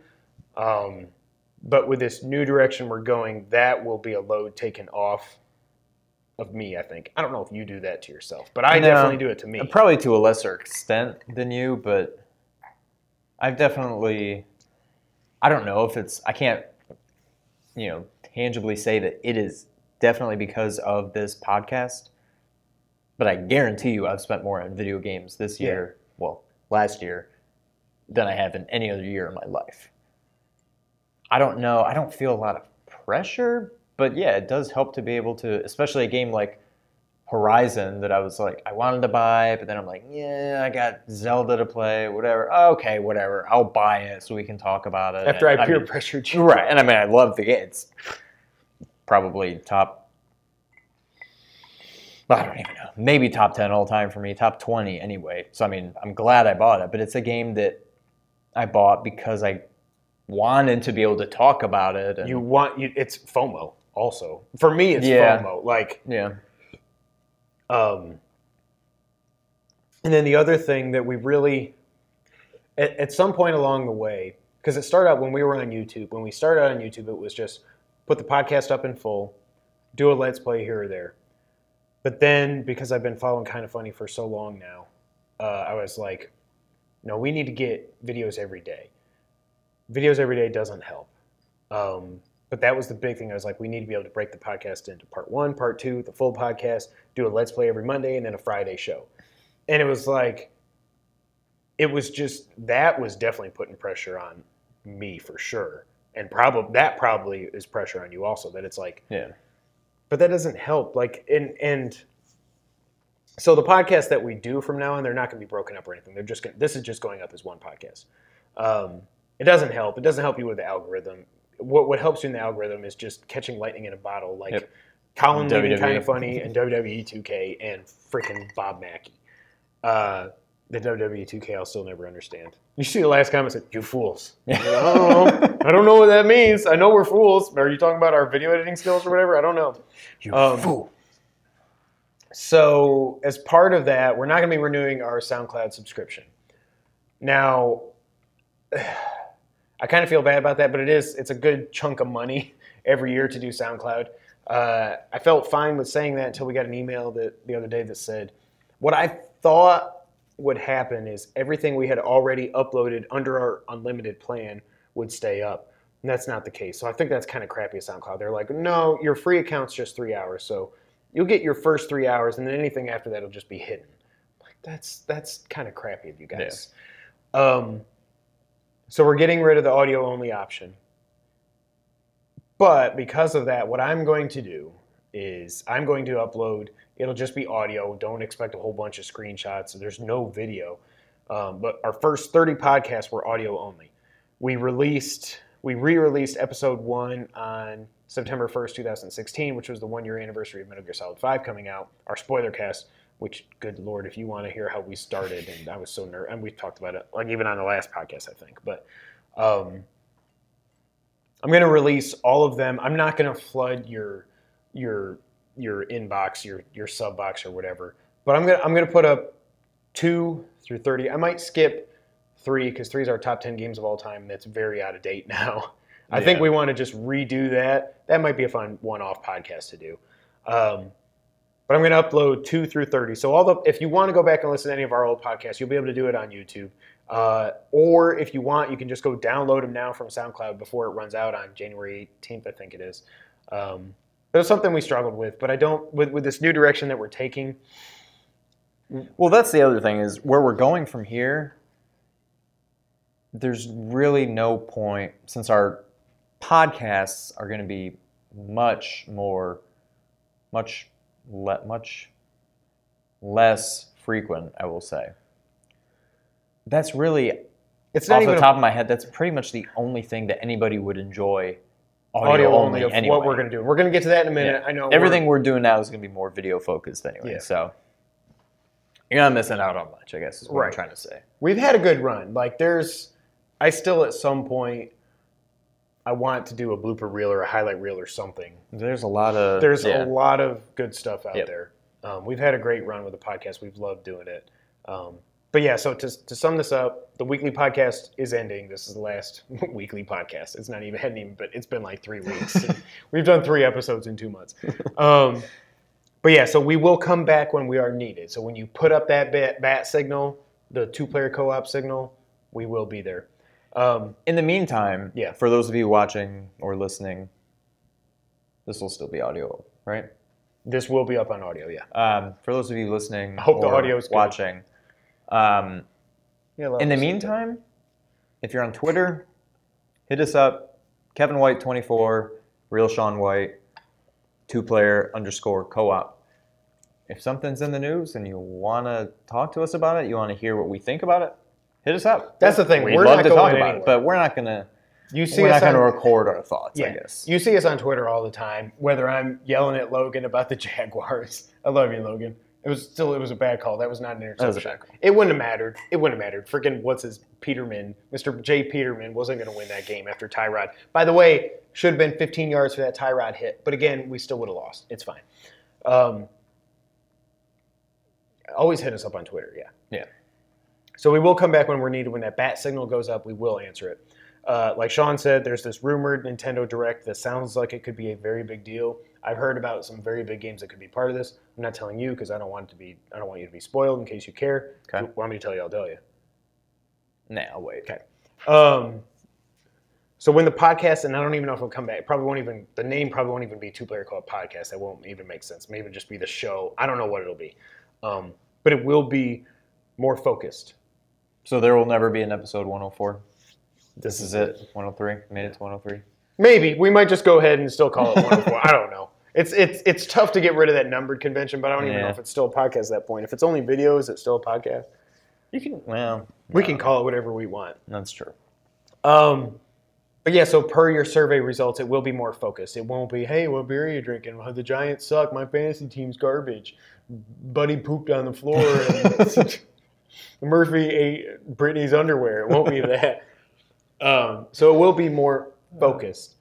But with this new direction we're going, that will be a load taken off of me, I think. I don't know if you do that to yourself, but I definitely do it to me. Probably to a lesser extent than you, but I've definitely, I don't know if I can't, tangibly say that it is definitely because of this podcast, but I guarantee you I've spent more on video games this year, last year, than I have in any other year in my life. I don't know. I don't feel a lot of pressure, but yeah, it does help to be able to, especially a game like Horizon that I was like, I wanted to buy, but then I'm like, I got Zelda to play, whatever. Okay, whatever. I'll buy it so we can talk about it. After I peer pressured you. Right, and I love the game. It's probably top, I don't even know, maybe top 10 all time for me, top 20 anyway. So, I'm glad I bought it, but it's a game that I bought because I wanted to be able to talk about it. And it's FOMO also. For me, it's FOMO. Like, And then the other thing that we really, at some point along the way, because it started out when we were on YouTube. When we started out on YouTube, it was just put the podcast up in full, do a Let's Play here or there. But then, because I've been following Kind of Funny for so long now, I was like, no, we need to get videos every day. Videos every day doesn't help. But that was the big thing. I was like, we need to be able to break the podcast into part 1, part 2, the full podcast, do a Let's Play every Monday, and then a Friday show. And it was like, that was definitely putting pressure on me for sure. And that probably is pressure on you also, that it's like, Yeah. but that doesn't help. Like, and so the podcasts that we do from now on, they're not going to be broken up or anything. This is just going up as one podcast. It doesn't help. It doesn't help you with the algorithm. What helps you in the algorithm is just catching lightning in a bottle, like Colin Living Kind of Funny and WWE 2K and freaking Bob Mackey. The WWE 2K I'll still never understand. You see the last comment said, "You fools." I don't know what that means. I know we're fools. Are you talking about our video editing skills or whatever? I don't know. You fool. So as part of that, we're not going to be renewing our SoundCloud subscription. Now, I kind of feel bad about that, but it's a good chunk of money every year to do SoundCloud. I felt fine with saying that until we got an email the other day that said, what I thought would happen is everything we had already uploaded under our unlimited plan would stay up. And that's not the case. So I think that's kind of crappy at SoundCloud. They're like, no, your free account's just 3 hours. So you'll get your first 3 hours, and then anything after that will just be hidden. Like that's kind of crappy of you guys. Yeah. So we're getting rid of the audio-only option. But because of that, what I'm going to do is I'm going to upload. It'll just be audio. Don't expect a whole bunch of screenshots. There's no video. But our first 30 podcasts were audio only. We re-released episode 1 on September 1st, 2016, which was the 1-year anniversary of Metal Gear Solid 5 coming out. Our spoiler cast, which, good Lord, if you want to hear how we started, and I was so nervous, and we talked about it, like even on the last podcast, I think. But I'm going to release all of them. I'm not going to flood your inbox, your sub box or whatever. But I'm going to put up 2 through 30. I might skip 3 because 3 is our top 10 games of all time. And that's very out of date now. I think we want to just redo that. That might be a fun one-off podcast to do. But I'm going to upload 2 through 30. So if you want to go back and listen to any of our old podcasts, you'll be able to do it on YouTube. Or if you want, you can just go download them now from SoundCloud before it runs out on January 18th, I think it is. It was something we struggled with, but I don't, with this new direction that we're taking. Well, that's the other thing is where we're going from here, there's really no point, since our podcasts are going to be much less frequent, I will say. That's really, it's not off even the top of my head, that's pretty much the only thing that anybody would enjoy audio only of anyway. what we're going to do. We're going to get to that in a minute. Yeah. I know everything we're doing now is going to be more video focused anyway. Yeah. So you're not missing out on much, I guess, is what I'm trying to say. We've had a good run. Like I still at some point, I want to do a blooper reel or a highlight reel or something. There's a lot of good stuff out there. We've had a great run with the podcast. We've loved doing it. But yeah, so to sum this up, the weekly podcast is ending. This is the last weekly podcast. It's not even, but it's been like 3 weeks. We've done 3 episodes in 2 months. But yeah, so we will come back when we are needed. So when you put up that bat signal, the 2-player co-op signal, we will be there. In the meantime, for those of you watching or listening, this will still be audio, right? This will be up on audio, yeah. For those of you listening I hope or the audio's good. watching, in the meantime, if you're on Twitter, hit us up, Kevin White 24, Real Sean White, 2-player _ co-op. If something's in the news and you want to talk to us about it, you want to hear what we think about it, hit us up. That's the thing. We'd love to talk about it, but we're not going to. We're not going to record our thoughts, I guess. You see us on Twitter all the time, whether I'm yelling at Logan about the Jaguars. I love you, Logan. It was a bad call. That was not an interception. That was a bad call. It wouldn't have mattered. Freaking Peterman, Mr. J. Peterman wasn't going to win that game after Tyrod. By the way, should have been 15 yards for that Tyrod hit. But again, we still would have lost. It's fine. Always hit us up on Twitter, yeah. Yeah. So we will come back when we're needed. When that bat signal goes up, we will answer it. Like Sean said, there's this rumored Nintendo Direct that sounds like it could be a very big deal. I've heard about some very big games that could be part of this. I'm not telling you because I don't want you to be spoiled in case you care. Okay. If you want me to tell you, I'll tell you. Nah, I'll wait. Okay. So when the podcast, and I don't even know if it'll come back, the name probably won't even be Two Player Co-op Podcast. That won't even make sense. Maybe just be the show. I don't know what it'll be. But it will be more focused. So there will never be an episode 104? This is it? 103? Made it to 103? Maybe. We might just go ahead and still call it 104. I don't know. It's tough to get rid of that numbered convention, but I don't even know if it's still a podcast at that point. If it's only video, is it still a podcast? You can, we can call it whatever we want. That's true. But yeah, so per your survey results, it will be more focused. It won't be, hey, what beer are you drinking? Well, the Giants suck. My fantasy team's garbage. Buddy pooped on the floor. And Murphy ate Brittany's underwear. It won't be that. So it will be more focused.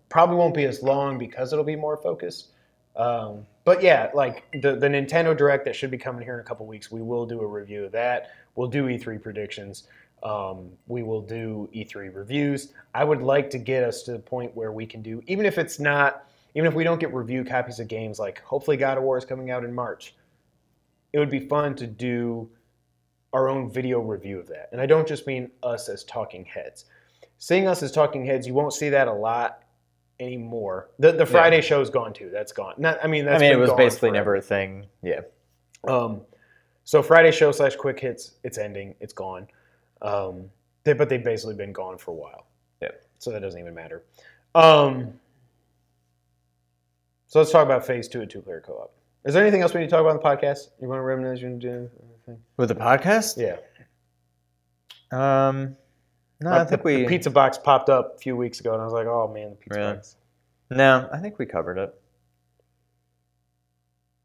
Probably won't be as long because it'll be more focused. But yeah, like the Nintendo Direct that should be coming here in a couple weeks, we will do a review of that. We'll do E3 predictions. We will do E3 reviews. I would like to get us to the point where we can do, even if we don't get review copies of games, like hopefully God of War is coming out in March. It would be fun to do our own video review of that. And I don't just mean us as talking heads. Seeing us as talking heads, you won't see that a lot anymore. The Friday show's gone too. That's gone. It was basically forever. Never a thing. Yeah. So Friday show / quick hits, it's ending. It's gone. But they've basically been gone for a while. Yeah. So that doesn't even matter. So let's talk about phase 2 of Two Player Co-op. Is there anything else we need to talk about on the podcast? You want to reminisce? With the podcast? Yeah. No, I think the pizza box popped up a few weeks ago, and I was like, oh man, the pizza box. No, I think we covered it.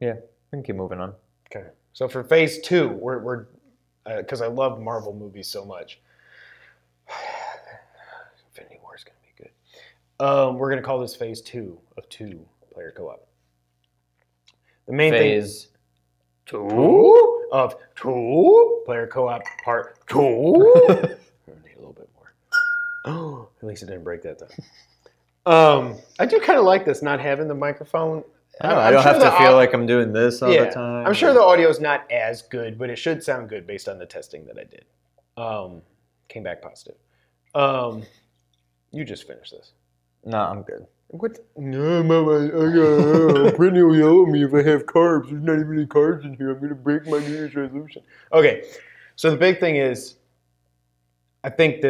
Yeah, we can keep moving on. Okay. So for phase 2, we're because I love Marvel movies so much. Infinity War is going to be good. We're going to call this phase 2 of Two Player Co-op. The main phase thing 2 of Two Player Co-op Part 2. I need a little bit more. Oh, at least it didn't break that time. I do kind of like this, not having the microphone. I don't have to feel like I'm doing this all the time. I'm sure the audio's not as good, but it should sound good based on the testing that I did. Came back positive. You just finished this. No, I'm good. What? No, Mama, Brittany will yell at me if I have carbs. There's not even any carbs in here. I'm going to break my New Year's resolution. Okay, so the big thing is, I think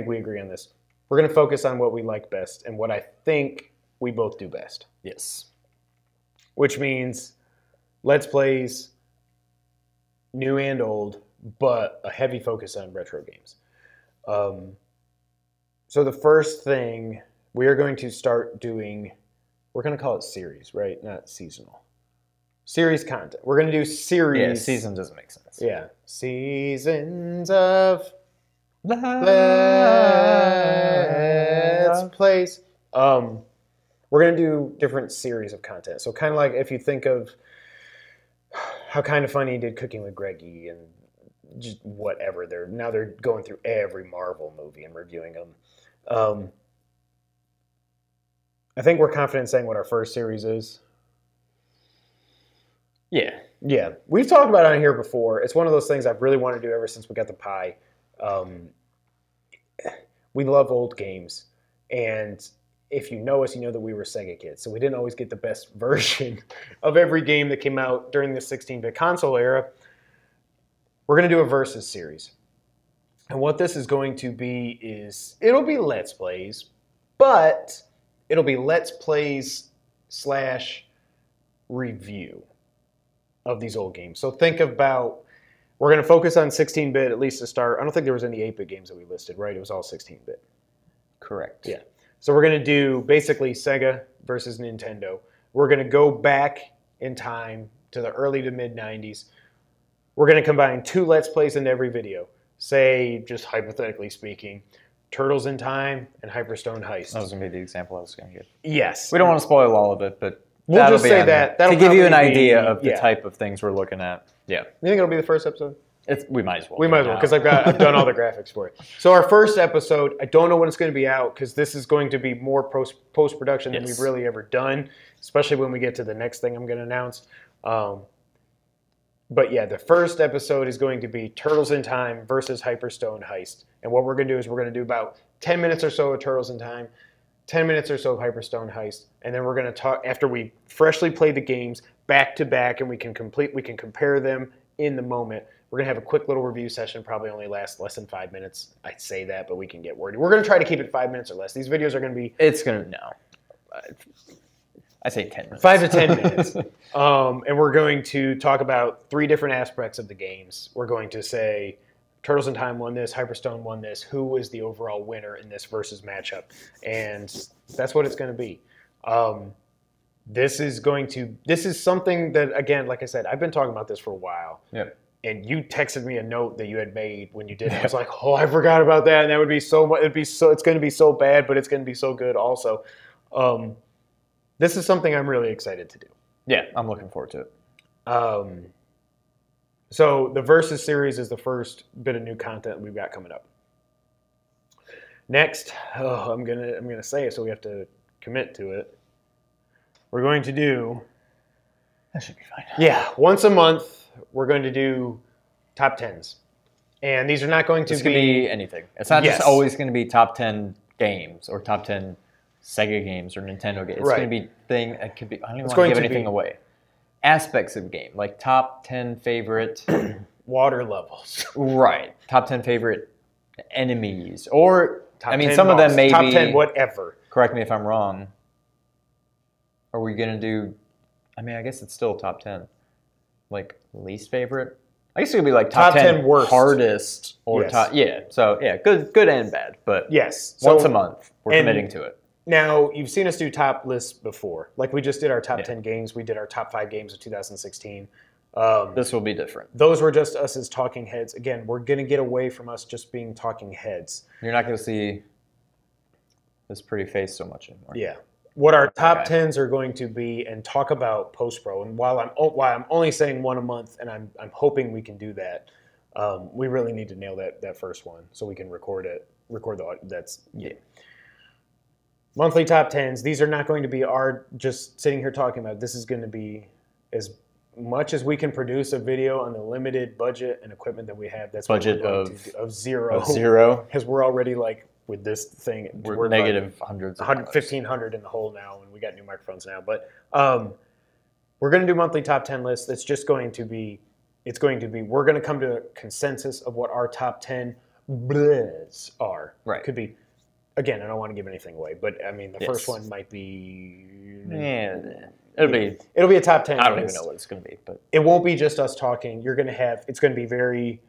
we agree on this. We're going to focus on what we like best and what I think we both do best. Yes. Which means Let's Plays, new and old, but a heavy focus on retro games. So the first thing we are going to start doing, we're going to call it series, right? Not seasonal. Series content. We're going to do series. Yeah, season doesn't make sense. Yeah. Seasons of Let's Plays. We're going to do different series of content. So kind of like if you think of how Kind of Funny did Cooking with Greggy and just whatever. They're going through every Marvel movie and reviewing them. I think we're confident in saying what our first series is. Yeah. Yeah. We've talked about it on here before. It's one of those things I've really wanted to do ever since we got the Pi. We love old games. And if you know us, you know that we were Sega kids. So we didn't always get the best version of every game that came out during the 16-bit console era. We're going to do a Versus series. And what this is going to be is, it'll be Let's Plays, but it'll be Let's Plays / review of these old games. So think about, we're going to focus on 16-bit at least to start. I don't think there was any 8-bit games that we listed, right? It was all 16-bit. Correct. Yeah. So we're going to do basically Sega versus Nintendo. We're going to go back in time to the early to mid-90s. We're going to combine 2 Let's Plays into every video. Say, just hypothetically speaking, Turtles in Time and Hyperstone Heist. That was going to be the example I was going to give. Yes. We don't want to spoil all of it, but we'll just say that. To give you an idea of the type of things we're looking at. Yeah. You think it'll be the first episode? We might as well. We might as well, because I've done all the graphics for it. So our first episode, I don't know when it's going to be out, because this is going to be more post-production than we've really ever done, especially when we get to the next thing I'm going to announce. But yeah, the first episode is going to be Turtles in Time versus Hyperstone Heist. And what we're going to do is we're going to do about 10 minutes or so of Turtles in Time, 10 minutes or so of Hyperstone Heist, and then we're going to talk, after we freshly play the games back to back, and we can compare them in the moment. We're going to have a quick little review session, probably only last less than 5 minutes. I say that, but we can get wordy. We're going to try to keep it 5 minutes or less. These videos are going to be... I say 10 minutes. 5 to 10 minutes. And we're going to talk about 3 different aspects of the games. We're going to say Turtles in Time won this, Hyperstone won this, who is the overall winner in this versus matchup. And that's what it's going to be. This is something that, again, like I said, I've been talking about this for a while. Yeah. And you texted me a note that you had made when you did it. I was like, oh, I forgot about that. And that would be so much. It's going to be so bad, but it's going to be so good also. This is something I'm really excited to do. Yeah, I'm looking forward to it. So the Versus series is the first bit of new content we've got coming up. Next, I'm gonna say it, so we have to commit to it. We're going to do... That should be fine. Yeah, once a month, we're going to do top 10s. And these are not going to be anything. It's not just always going to be top 10 games or top 10 Sega games or Nintendo games. It's going to be it could be, I don't even want to give anything away. Aspects of the game, like top 10 favorite... water levels. Right. Top 10 favorite enemies. Or, top I mean, 10 some boss, of them may top be... Top 10 whatever. Correct me if I'm wrong. Are we going to do... I mean, I guess it's still top 10. Like, least favorite? I guess it would be like top 10 worst. Hardest or top... Yeah. So, yeah, good and bad. But once a month, we're committing to it. Now, you've seen us do top lists before. Like, we just did our top 10 games. We did our top 5 games of 2016. This will be different. Those were just us as talking heads. Again, we're going to get away from us just being talking heads. You're not going to see this pretty face so much anymore. Yeah. What our top 10s are going to be, and talk about post-pro. And while I'm only saying one a month, and I'm hoping we can do that, we really need to nail that first one so we can record the monthly top 10s. These are not going to be our just sitting here talking about it. This is going to be as much as we can produce a video on the limited budget and equipment that we have. That's budget of zero. Of zero. Because we're already like with this thing. We're negative like hundreds of dollars. 1,500 in the hole now, and we got new microphones now. But we're going to do monthly top 10 lists. It's just going to be, we're going to come to a consensus of what our top 10 blehs are. Right. Could be, again, I don't want to give anything away, but I mean, the first one might be... Yeah, it'll be a top 10. I don't even know what it's going to be, but it won't be just us talking. It's going to be very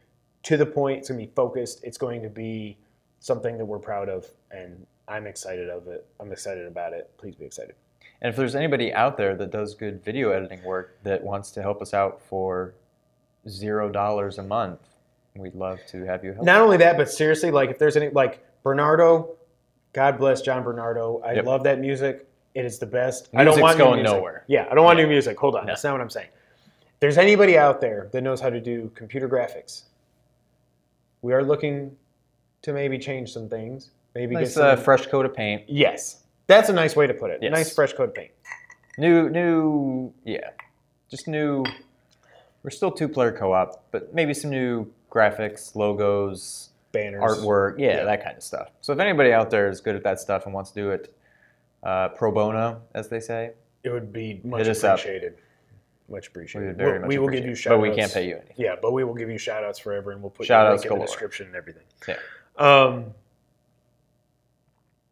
to the point. It's going to be focused. It's going to be something that we're proud of, and I'm excited of it. I'm excited about it. Please be excited. And if there's anybody out there that does good video editing work that wants to help us out for $0 a month, we'd love to have you help. Not only that, but seriously, like if there's any, like Bernardo, God bless John Bernardo. I love that music. It is the best. Music's I don't want going new music. nowhere. Yeah, I don't want new music. Hold on. That's not what I'm saying. If there's anybody out there that knows how to do computer graphics, we are looking to maybe change some things. Maybe nice, get some fresh coat of paint. Yes. That's a nice way to put it. Yes. Nice fresh coat of paint. Just new. We're still 2-player co-op, but maybe some new graphics, logos, banners, artwork, that kind of stuff. So if anybody out there is good at that stuff and wants to do it pro bono, as they say, it would be much appreciated. Much appreciated. We will give you shout outs. But we can't pay you anything. Yeah, but we will give you shout outs forever, and we'll put shout your outs link in the galore. description and everything. Yeah.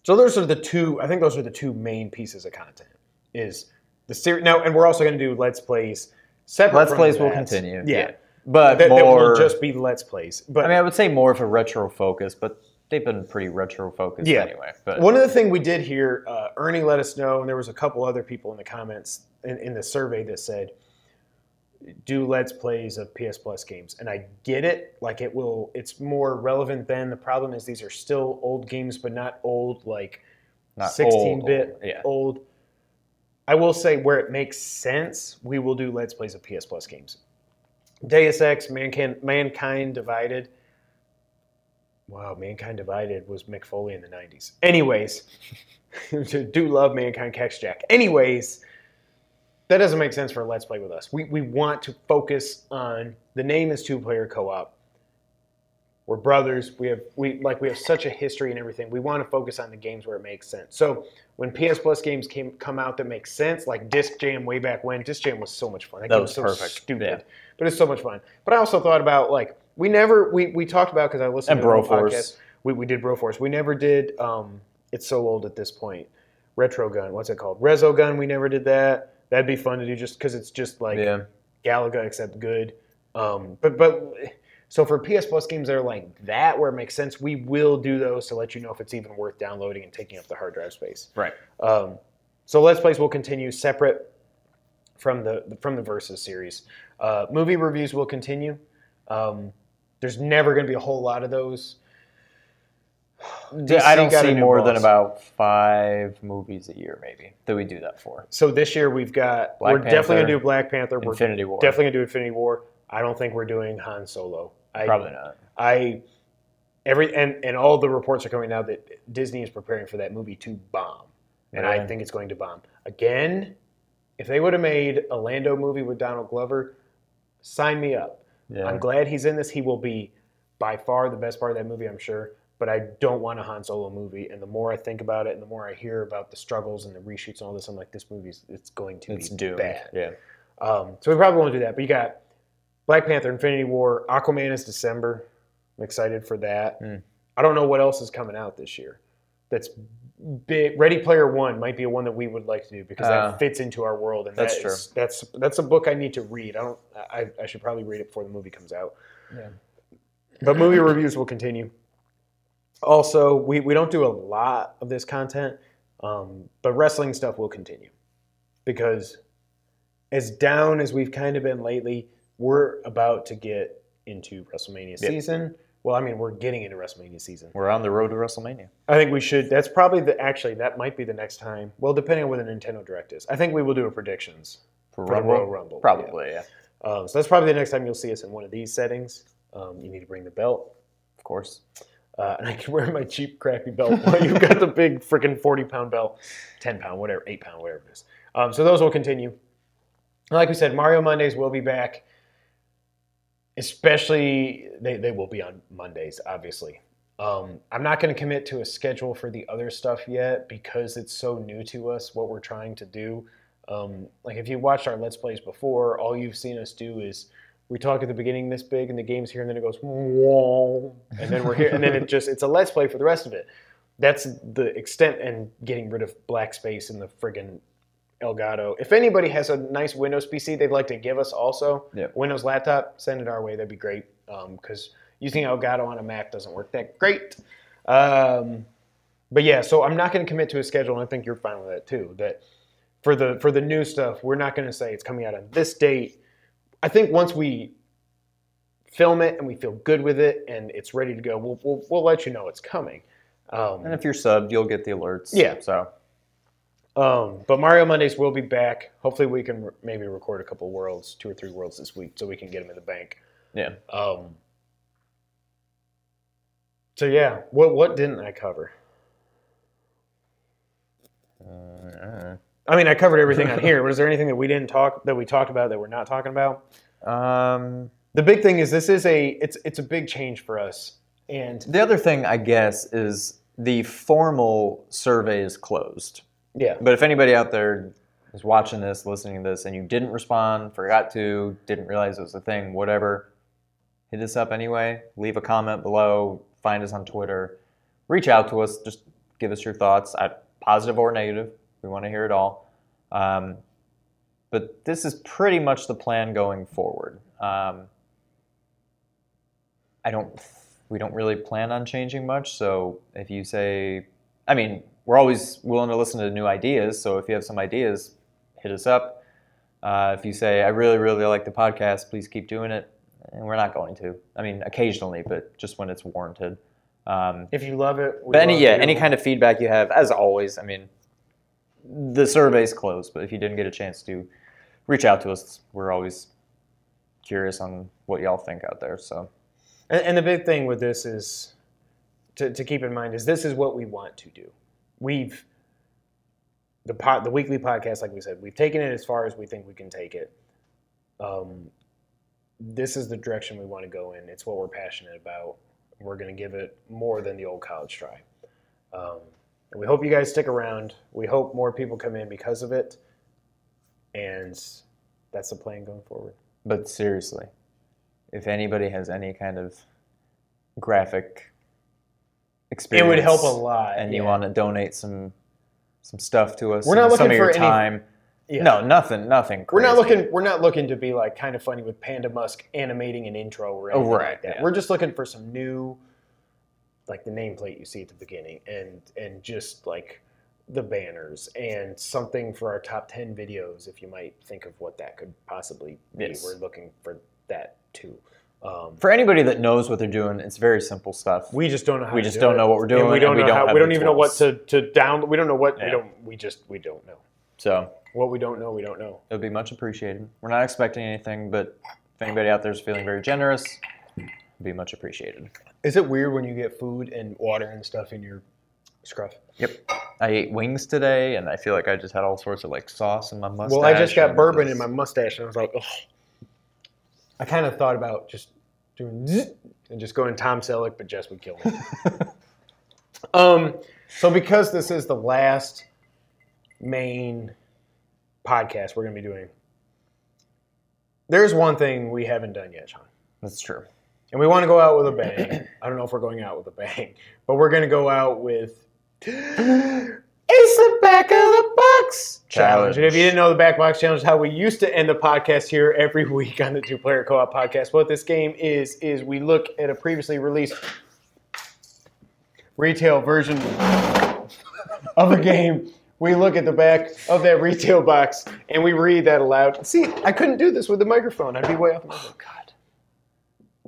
So those are the two. I think those are the two main pieces of content. Is the series now, and we're also going to do Let's Plays separate. Let's from Plays that. will continue. Yeah, but that more will just be Let's Plays. But I mean, I would say more of a retro focus, but they've been pretty retro focused anyway. But one of the things we did here, Ernie let us know, and there was a couple other people in the comments in the survey that said, do Let's Plays of PS Plus games. And I get it. Like it's more relevant then. The problem is these are still old games, but not old like 16-bit old. I will say where it makes sense, we will do Let's Plays of PS Plus games. Deus Ex, Mankind Divided. Wow, Mankind Divided was Mick Foley in the 90s. Anyways, do love Mankind Catch Jack. Anyways, that doesn't make sense for a Let's Play with us. We want to focus on, the name is two-player co-op. We're brothers. We have such a history and everything. We want to focus on the games where it makes sense. So when PS Plus games come out that make sense, like Disc Jam way back when, Disc Jam was so much fun. That game was so perfect. Stupid, yeah. But it's so much fun. But I also thought about like we talked about, because I listened to the podcast. We did Broforce. We never did. It's so old at this point. Retro Gun. What's it called? Rezo Gun. We never did that. That'd be fun to do just because it's just like Galaga except good. So for PS Plus games that are like that, where it makes sense, we will do those to let you know if it's even worth downloading and taking up the hard drive space. Right. So Let's Plays will continue separate from the Versus series. Movie reviews will continue. There's never going to be a whole lot of those. I don't see more than about 5 movies a year, maybe, that we do that for. So this year we're definitely going to do Black Panther. Infinity War. Definitely going to do Infinity War. I don't think we're doing Han Solo. Probably not. And all the reports are coming out that Disney is preparing for that movie to bomb. And I think it's going to bomb. Again, if they would have made a Lando movie with Donald Glover, sign me up. Yeah. I'm glad he's in this. He will be by far the best part of that movie, I'm sure. But I don't want a Han Solo movie. And the more I think about it and the more I hear about the struggles and the reshoots and all this, I'm like, this movie it's going to be doomed. Bad. Yeah. So we probably won't do that. But you got Black Panther, Infinity War, Aquaman is December. I'm excited for that. I don't know what else is coming out this year. That's big. Ready Player One might be a one that we would like to do because that fits into our world. And that's true. That's a book I need to read. I should probably read it before the movie comes out. Yeah. But movie reviews will continue. Also, we don't do a lot of this content, but wrestling stuff will continue because as down as we've kind of been lately, we're about to get into WrestleMania season. Well, I mean, we're getting into WrestleMania season. We're on the road to WrestleMania. I think we should. That's probably that might be the next time. Well, depending on what the Nintendo Direct is. I think we will do a predictions for the Royal Rumble. Probably, yeah. So that's probably the next time you'll see us in one of these settings. You need to bring the belt. Of course. And I can wear my cheap, crappy belt while you've got the big freaking 40-pound belt, 10-pound, whatever, 8-pound, whatever it is. So those will continue. Like we said, Mario Mondays will be back. Especially, they will be on Mondays, obviously. I'm not going to commit to a schedule for the other stuff yet because it's so new to us, what we're trying to do. Like if you watched our Let's Plays before, all you've seen us do is we talk at the beginning this big and the game's here and then it goes, whoa, and then we're here. And then it's a Let's Play for the rest of it. That's the extent, and getting rid of black space in the friggin' Elgato. If anybody has a nice Windows PC they'd like to give us also, Windows laptop, send it our way. That'd be great. Because using Elgato on a Mac doesn't work that great. But yeah, so I'm not going to commit to a schedule, and I think you're fine with that too. That for the new stuff, we're not going to say it's coming out on this date. I think once we film it and we feel good with it and it's ready to go, we'll let you know it's coming. And if you're subbed, you'll get the alerts. Yeah. So. But Mario Mondays will be back. Hopefully we can maybe record a couple worlds, 2 or 3 worlds this week, so we can get them in the bank. Yeah. So yeah, what didn't I cover? I mean, I covered everything on here. Was there anything that we talked about that we're not talking about? The big thing is it's a big change for us. And the other thing, I guess, is the formal survey is closed. Yeah. But if anybody out there is watching this, listening to this, and you didn't respond, forgot to, didn't realize it was a thing, whatever, hit us up anyway. Leave a comment below. Find us on Twitter. Reach out to us. Just give us your thoughts, positive or negative. We want to hear it all. But this is pretty much the plan going forward. We don't really plan on changing much. So if you say, I mean, we're always willing to listen to new ideas. So if you have some ideas, hit us up. If you say, I really, really like the podcast, please keep doing it. And we're not going to. I mean, occasionally, but just when it's warranted. If you love it. But any kind of feedback you have, as always, I mean, the survey's closed. But if you didn't get a chance to reach out to us, we're always curious on what y'all think out there. So, and the big thing with this is to keep in mind is this is what we want to do. We've the weekly podcast, like we said, we've taken it as far as we think we can take it. This is the direction we want to go in. It's what we're passionate about. We're going to give it more than the old college try. And we hope you guys stick around. We hope more people come in because of it. And that's the plan going forward. but seriously, if anybody has any kind of graphic experience, It would help a lot. and you want to donate some stuff to us, We're not some looking of your for any- time. Yeah. No, nothing crazy. We're not looking to be like kind of funny with Panda Musk animating an intro or anything like that. Yeah. We're just looking for some new, like the nameplate you see at the beginning, and just like the banners and something for our top 10 videos. If you might think of what that could possibly be, Yes. we're looking for that too. For anybody that knows what they're doing, it's very simple stuff. We just don't know how. We to just do don't it. know what we're doing, And we don't and we know don't how. have We don't the even know what tools. to download. We don't know what. Yeah. We don't know. So What we don't know, we don't know. it would be much appreciated. We're not expecting anything, but if anybody out there is feeling very generous, it'd be much appreciated. Is it weird when you get food and water and stuff in your scruff? Yep. I ate wings today, and I feel like I just had all sorts of like sauce in my mustache. Well, I just got and bourbon this- in my mustache, and I was like, oh. I kind of thought about just doing zzz and just going Tom Selleck, but Jess would kill me. So because this is the last main podcast we're going to be doing, there's one thing we haven't done yet, Sean. That's true. And we want to go out with a bang. I don't know if we're going out with a bang, but we're going to go out with It's the Back of the Box Challenge. And if you didn't know, the Back Box Challenge is how we used to end the podcast here every week on the Two Player Co-op podcast. What this game is we look at a previously released retail version of a game. We look at the back of that retail box and we read that aloud. See, I couldn't do this with the microphone. I'd be way off the microphone. Oh God.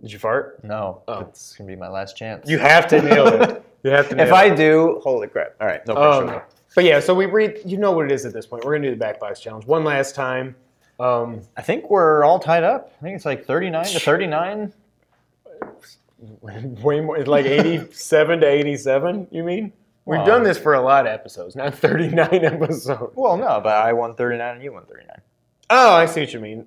Did you fart? No. Oh. It's gonna be my last chance. You have to nail it. You have to nail If it. I do, holy crap! All right, no pressure. But yeah, so we read. You know what it is at this point. We're gonna do the back box challenge one last time. I think we're all tied up. I think it's like 39 to 39. Way more, like 87 to 87. You mean? We've Wow. done this for a lot of episodes, not 39 episodes. Well, no, but I won 39 and you won 39. Oh, I see what you mean.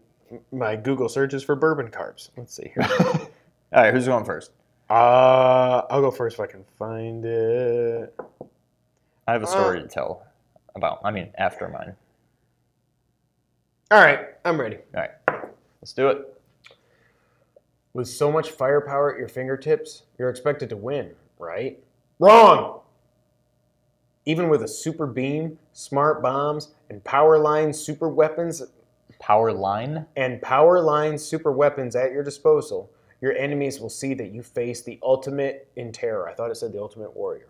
My Google search is for bourbon carbs. Let's see here. All right, who's going first? I'll go first if I can find it. I have a story to tell about. I mean, after mine. All right, I'm ready. All right, let's do it. With so much firepower at your fingertips, you're expected to win, right? Wrong! Even with a super beam, smart bombs, and power line super weapons Power line. super weapons at your disposal, your enemies will see that you face the ultimate in terror. I thought it said the ultimate warrior.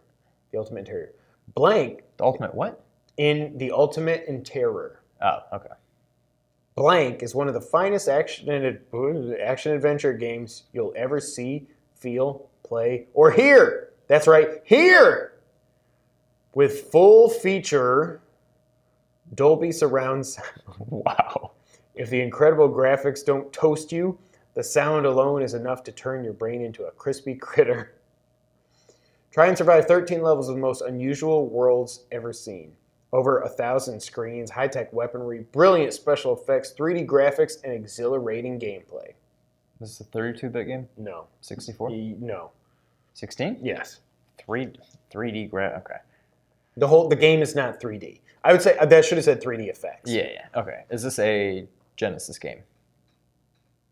The ultimate in terror. Blank The ultimate what? in the ultimate in terror. Oh, okay. Blank is one of the finest action adventure games you'll ever see, feel, play, or hear. That's right, hear! With full feature Dolby surround sound. Wow. If the incredible graphics don't toast you, the sound alone is enough to turn your brain into a crispy critter. Try and survive 13 levels of the most unusual worlds ever seen. Over 1,000 screens, high-tech weaponry, brilliant special effects, 3D graphics, and exhilarating gameplay. This is a 32-bit game? No. 64? No. 16? Yes. 3D okay. The game is not 3D. I would say that should have said 3D effects. Yeah. Okay. Is this a Genesis game?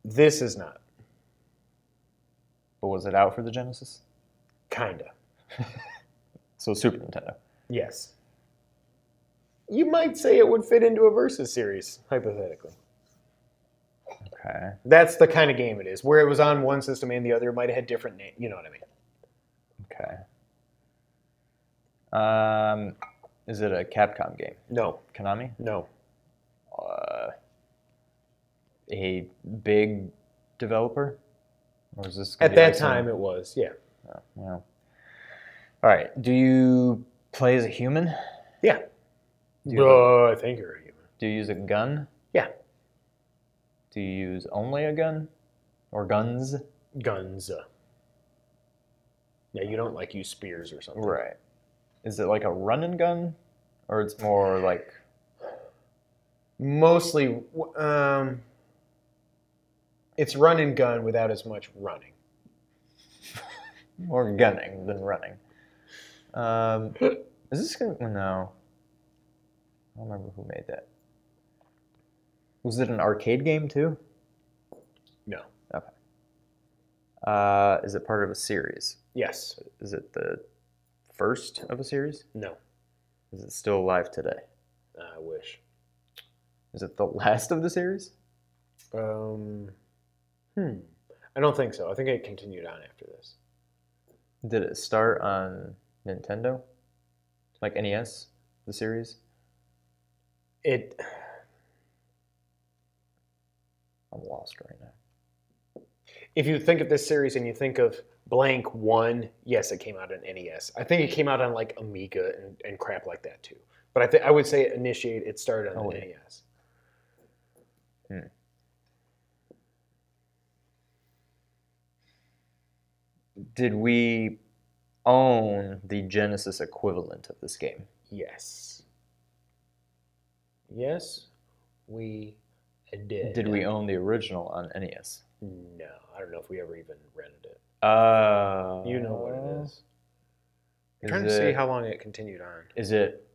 This is not. But was it out for the Genesis? Kinda. So Super Nintendo. Yes. You might say it would fit into a Versus series, hypothetically. Okay. That's the kind of game it is, where it was on one system and the other might have had different names. You know what I mean? Okay. Is it a Capcom game? No. Konami? No. A big developer? Or is this gonna At be that like some- time, it was, yeah. Oh, well. All right. Do you play as a human? Yeah. Do you, I think you're a human. do you use a gun? Yeah. Do you use only a gun? Or guns? Guns. Yeah, you don't like use spears or something. Right. Is it like a run and gun? Or it's more like... Mostly, it's run and gun without as much running. More gunning than running. Is this going to... No. I don't remember who made that. Was it an arcade game too? No. Okay. Is it part of a series? Yes. Is it the first of a series? No. Is it still alive today? I wish. Is it the last of the series? I don't think so. I think it continued on after this. Did it start on Nintendo? Like NES, the series? I'm lost right now. If you think of this series and you think of blank 1, yes, it came out on NES. I think it came out on like Amiga and crap like that too. But I would say it started on the NES. Did we own the Genesis equivalent of this game? Yes. Yes, we did. Did we own the original on NES? No, I don't know if we ever even rented it. You know what it is. I'm trying to see how long it continued on. Is it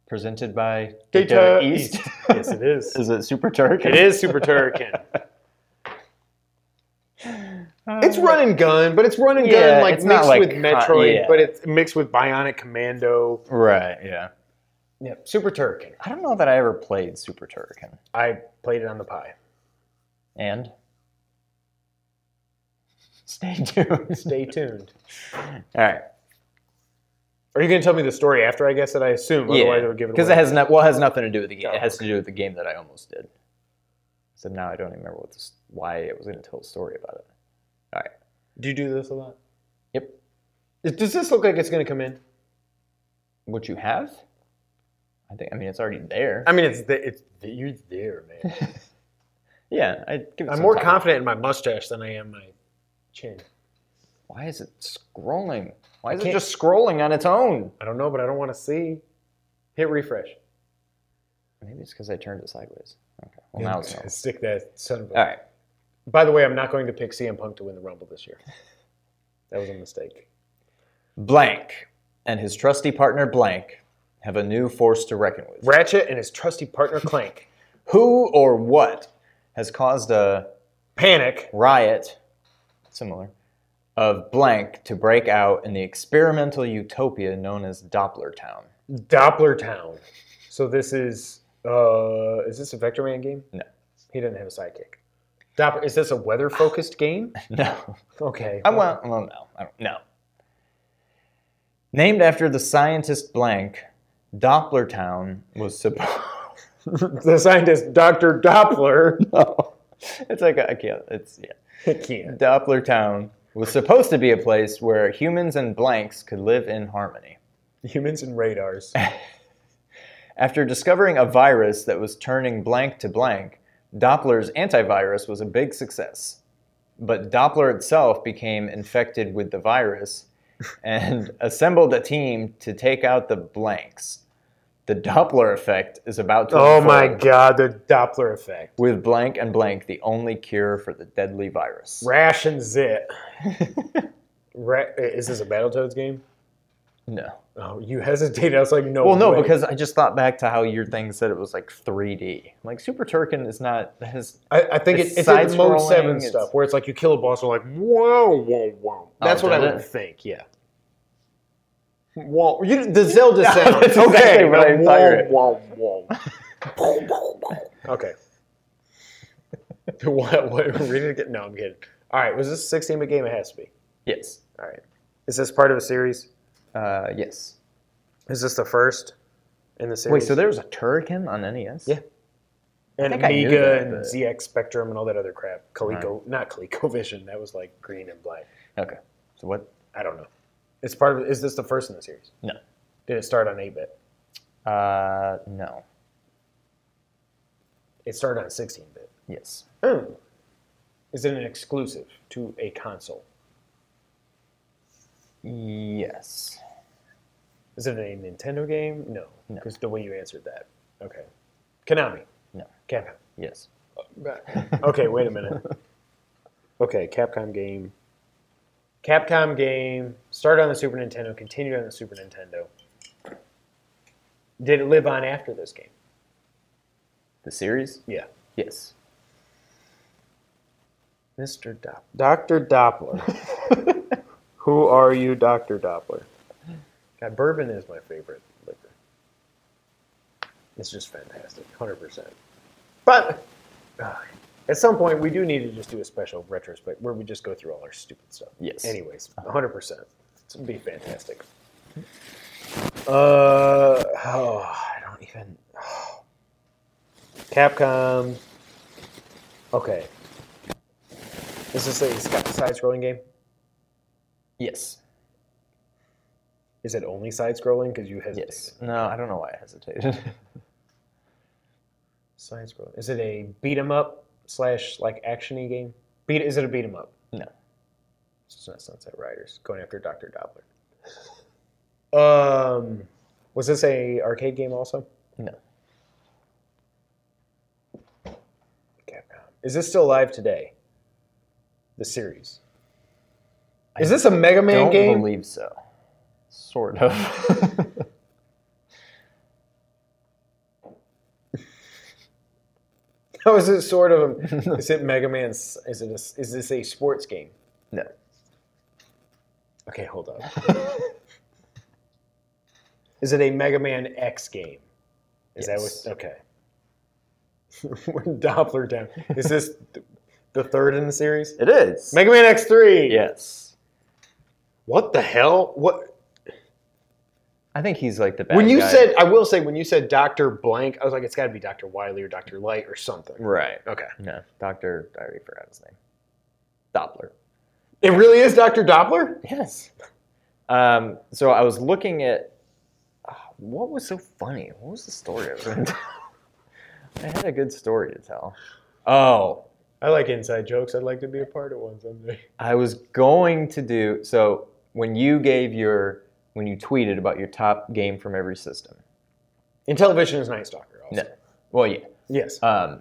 presented by Data East? Yes, it is. Is it Super Turrican? It is Super Turrican. It's run and gun, but it's run and gun like it's not mixed like with Metroid, but it's mixed with Bionic Commando. Right, yeah. Yeah, Super Turrican. I don't know that I ever played Super Turrican. I played it on the Pi. And? Stay tuned. Stay tuned. All right. Are you going to tell me the story after I guess it? I assume. Otherwise, it would give it away. Because it has nothing to do with the game. It has to do with the game that I almost did. So now I don't even remember why I was going to tell a story about it. All right. Do you do this a lot? Yep. Does this look like it's going to come in? What you have? I mean, it's already there. I mean, you're there, man. Yeah, I'm more confident in my mustache than I am my chin. Why is it scrolling? Why is it just scrolling on its own? I don't know, but I don't want to see. Hit refresh. Maybe it's because I turned it sideways. Okay. Well, now it's not. Stick that son of a... All right. By the way, I'm not going to pick CM Punk to win the Rumble this year. That was a mistake. Blank and his trusty partner Blank have a new force to reckon with. Ratchet and his trusty partner Clank. Who or what has caused a panic riot, similar, of Blank to break out in the experimental utopia known as Doppler Town? Doppler Town. So this is this a Vector Man game? No. He doesn't have a sidekick. Is this a weather-focused game? No. Okay. No. I don't know. Named after the scientist Blank, Doppler Town was supposed... The scientist Dr. Doppler. No. It's like, I can't. I can't. Doppler Town was supposed to be a place where humans and blanks could live in harmony. Humans and radars. After discovering a virus that was turning blank to blank, Doppler's antivirus was a big success. But Doppler itself became infected with the virus and assembled a team to take out the blanks. The Doppler effect is about to Oh unfold, my God, the Doppler effect. with blank and blank the only cure for the deadly virus. Rations it. Is this a Battletoads game? No. Oh, you hesitated. I was like, no. Well, no, way. because I just thought back to how your thing said it was like 3D. Like Super Turrican is not. I think it's in Mode 7 stuff where it's like you kill a boss and you're like, whoa, whoa, whoa. That's what I would think, yeah. Whoa, the Zelda sound. That's exactly what I thought. Whoa, whoa, whoa. Okay. What? Read it again? No, I'm kidding. All right, was this a 16-bit game? It has to be. Yes. All right. Is this part of a series? Yes. Is this the first in the series? Wait, so there was a Turrican on NES? Yeah. And I knew Amiga that, and but... ZX Spectrum and all that other crap. Right. Not ColecoVision. That was like green and black. Okay. So what? I don't know. It's part of. Is this the first in the series? No. Did it start on 8-bit? No. It started on 16-bit. Yes. Oh. Is it an exclusive to a console? Yes. Is it a Nintendo game? No. No. Because the way you answered that. Okay. Konami? No. Capcom? Yes. Okay, wait a minute. Okay, Capcom game. Capcom game, started on the Super Nintendo, continued on the Super Nintendo. Did it live on after this game? The series? Yeah. Yes. Mr. Doppler. Dr. Doppler. Who are you, Dr. Doppler? God, bourbon is my favorite liquor. It's just fantastic, 100%. But at some point, we do need to just do a special retrospect where we just go through all our stupid stuff. Yes. Anyways, 100%. It's going to be fantastic. I don't even... Capcom. Okay. Is this a side-scrolling game? Yes. Is it only side-scrolling? Because you hesitated. Yes. No, I don't know why I hesitated. Side-scrolling. Is it a beat-em-up / like action-y game? Is it a beat-em-up? No. It's not Sunset Riders. Going after Dr. Doppler. Was this a arcade game also? No. Capcom. Is this still alive today? The series. Is this a Mega Man game? I don't believe so. Sort of. How is it sort of? Is it Mega Man? Is this a sports game? No. Okay, hold on. Is it a Mega Man X game? Is Yes. that what? Okay. We're Doppler down. Is this the third in the series? It is. Mega Man X3. Yes. What the hell? What? I think he's like the bad When you guy. said, I will say, when you said Dr. Blank, I was like, it's got to be Dr. Wily or Dr. Light or something. Right. Okay. No. Dr. I already forgot his name. Doppler. It really is Dr. Doppler? Yes. So I was looking at what was so funny. What was the story of it? I had a good story to tell. Oh, I like inside jokes. I'd like to be a part of one someday. I was going to do so when you tweeted about your top game from every system. In television is Night Stalker also. No. Well, yeah. Yes. The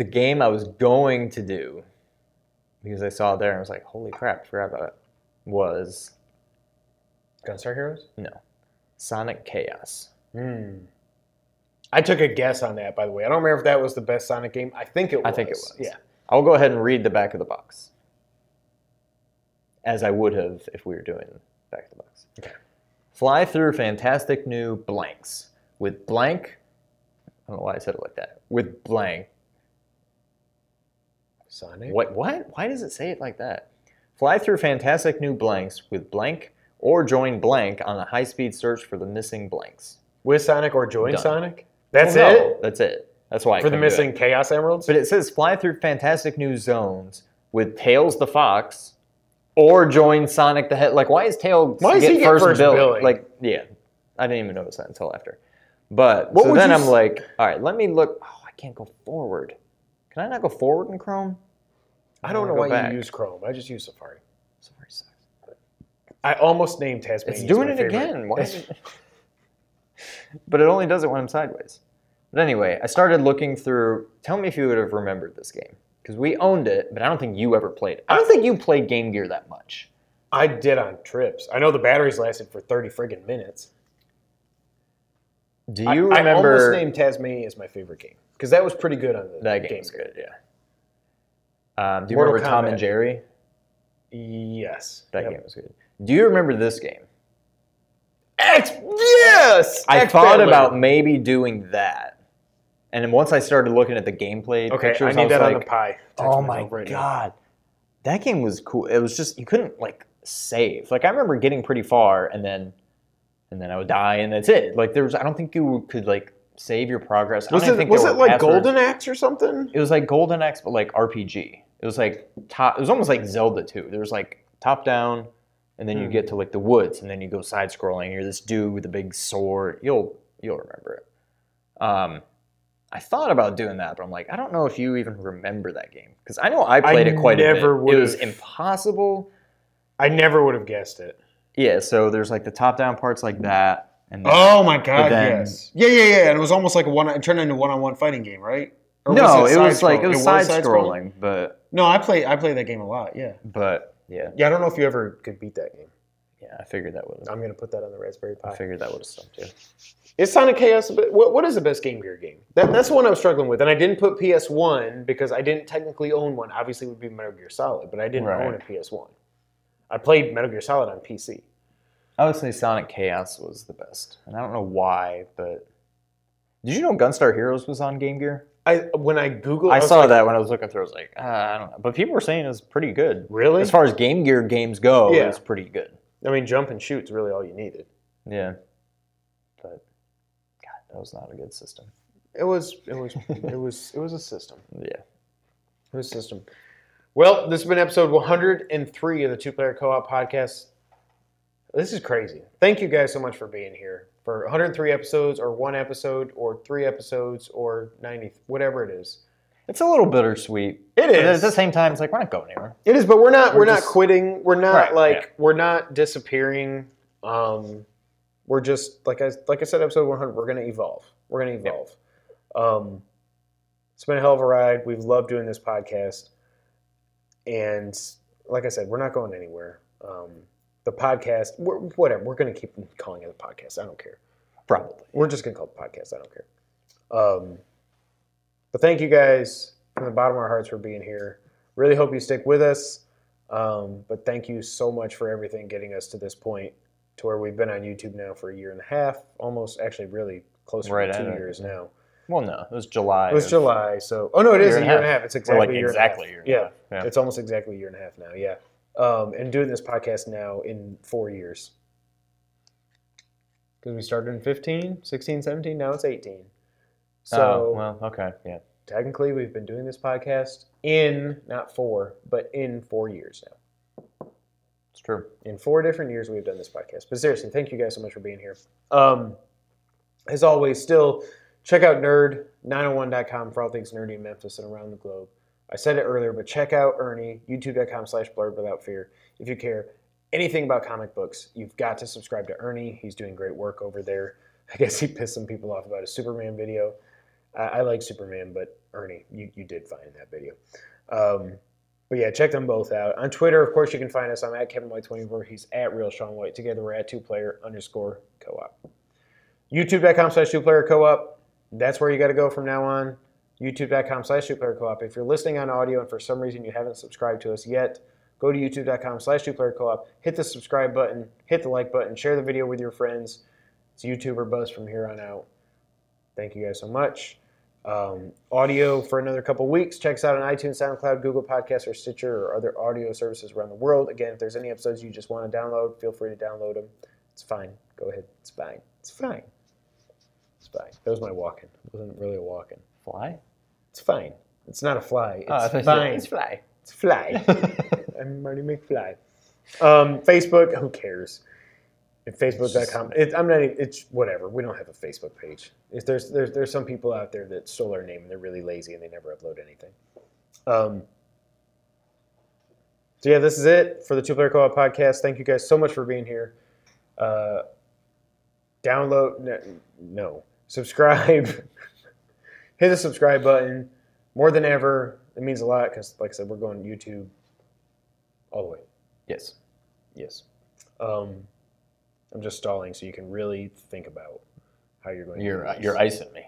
game I was going to do, because I saw it there and I was like, holy crap, forgot about it, was Gunstar Heroes? no. Sonic Chaos. I took a guess on that, by the way. I don't remember if that was the best Sonic game. I think it was. I think it was. Yeah. I'll go ahead and read the back of the box. As I would have if we were doing back of the box. Okay. Fly through fantastic new blanks. With blank, I don't know why I said it like that. With blank. Sonic? What? Why does it say it like that? Fly through fantastic new blanks with blank or join blank on a high-speed search for the missing blanks. With Sonic or join Done. Sonic? That's Well, no, it? That's it. That's why I For the couldn't do it. missing Chaos Emeralds? But it says fly through fantastic new zones with Tails the Fox or join Sonic the Hedgehog. Like, why is Tails Why does he get first billing? Like, yeah. I didn't even notice that until after. But, What so would then you I'm like, all right, let me look. Oh, I can't go forward. Can I not go forward in Chrome? I don't know Go why back. you use Chrome. I just use Safari. Safari sucks. I almost named Tasmania. It's doing it again. Why is it? But it only does it when I'm sideways. But anyway, I started looking through. Tell me if you would have remembered this game. Because we owned it, but I don't think you ever played it. I don't think you played Game Gear that much. I did on trips. I know the batteries lasted for 30 friggin' minutes. Do you remember? I almost named Tasmania as my favorite game. Because that was pretty good on the That game Game was Gear. good, yeah. Do you Mortal remember Tom Kombat. and Jerry? Yes. That Yep. game was good. Do you remember this game? Yes! I X thought Battler. about maybe doing that. And then once I started looking at the gameplay Okay, pictures, I need was that like, on the pie. Text oh myself my right now. god. That game was cool. It was just, you couldn't like save. Like I remember getting pretty far and then I would die and that's it. Like I don't think you could like save your progress. I Was don't even it, think was there it were like passwords. Golden Axe or something? It was like Golden Axe, but like RPG. It was like it was almost like Zelda 2. There was like top down, and then you get to like the woods, and then you go side scrolling. You're this dude with a big sword. You'll remember it. I thought about doing that, but I'm like, I don't know if you even remember that game. Because I know I played it quite a bit. would've. It was impossible. I never would have guessed it. Yeah, so there's like the top-down parts like that. And then, Oh my god, then, yes. Yeah. And it was almost like it turned into a one-on-one fighting game, right? Or no, was it was side-scrolling? side-scrolling, but No, I play that game a lot, yeah. yeah. Yeah, I don't know if you ever could beat that game. Yeah, I figured that would have. I'm going to put that on the Raspberry Pi. I figured that would have stumped you. Is Sonic Chaos what is the best Game Gear game? That's the one I was struggling with, and I didn't put PS1 because I didn't technically own one. Obviously, it would be Metal Gear Solid, but I didn't own a PS1. I played Metal Gear Solid on PC. I would say Sonic Chaos was the best, and I don't know why, but did you know Gunstar Heroes was on Game Gear? When I Googled, I saw that when I was looking through. I was like, I don't know, but people were saying it was pretty good. Really? As far as Game Gear games go, Yeah. it's pretty good. I mean, jump and shoot's really all you needed. Yeah, but God, that was not a good system. It was a system. Yeah. It was a system. Well, this has been episode 103 of the Two Player Co-op Podcast. This is crazy. Thank you guys so much for being here. For 103 episodes, or 1 episode, or 3 episodes, or 90, whatever it is. It's a little bittersweet. It is. But at the same time, it's like we're not going anywhere. It is, but we're not just quitting. We're not Right, we're not disappearing. We're just like I said, episode 100. We're gonna evolve. We're gonna evolve. It's been a hell of a ride. We've loved doing this podcast, and like I said, we're not going anywhere. The podcast, whatever. We're gonna keep calling it a podcast. I don't care. Probably. We're just gonna call it a podcast. I don't care. But thank you guys from the bottom of our hearts for being here. Really hope you stick with us. But thank you so much for everything, getting us to this point, to where we've been on YouTube now for 1.5 years, almost, actually really closer to 2 years now. Well, no, it was July. It was July, so... Oh, no, it is a year and a half. It's exactly a year and a half. Yeah. It's almost exactly a year and a half now, yeah. And doing this podcast now in 4 years. Because we started in 15, 16, 17, now it's 18. So, well, okay, yeah. Technically, we've been doing this podcast in, not 4, but in 4 years now. It's true. In 4 different years, we've done this podcast. But seriously, thank you guys so much for being here. As always, still, check out nerd901.com for all things nerdy in Memphis and around the globe. I said it earlier, but check out Ernie, youtube.com/blurredwithoutfear. If you care anything about comic books, you've got to subscribe to Ernie. He's doing great work over there. I guess he pissed some people off about his Superman video. I like Superman, but Ernie, you did fine in that video. But yeah, check them both out. On Twitter, of course, you can find us. I'm at KevinWhite24. He's at RealSeanWhite. Together, we're at 2player_co-op. YouTube.com/2playercoop. That's where you got to go from now on. YouTube.com/2playercoop. If you're listening on audio and for some reason you haven't subscribed to us yet, go to YouTube.com/2playercoop. Hit the subscribe button. Hit the like button. Share the video with your friends. It's YouTuber buzz from here on out. Thank you guys so much. Audio for another couple weeks. Check us out on iTunes, SoundCloud, Google Podcasts, or Stitcher, or other audio services around the world. Again, if there's any episodes you just want to download, feel free to download them. It's fine. Go ahead. It's fine. It's fine. It's fine. That was my walking. It wasn't really a walking. Fly? It's fine. It's not a fly. It's fine. It's fly. It's fly. I'm Marty McFly. Facebook, who cares? At Facebook.com. It's whatever. We don't have a Facebook page. There's some people out there that stole our name and they're really lazy and they never upload anything. So yeah, this is it for the Two Player Co-op Podcast. Thank you guys so much for being here. Subscribe. Hit the subscribe button. More than ever. It means a lot because, like I said, we're going YouTube all the way. Yes. Yes. I'm just stalling so you can really think about how you're going to do this. You're icing me.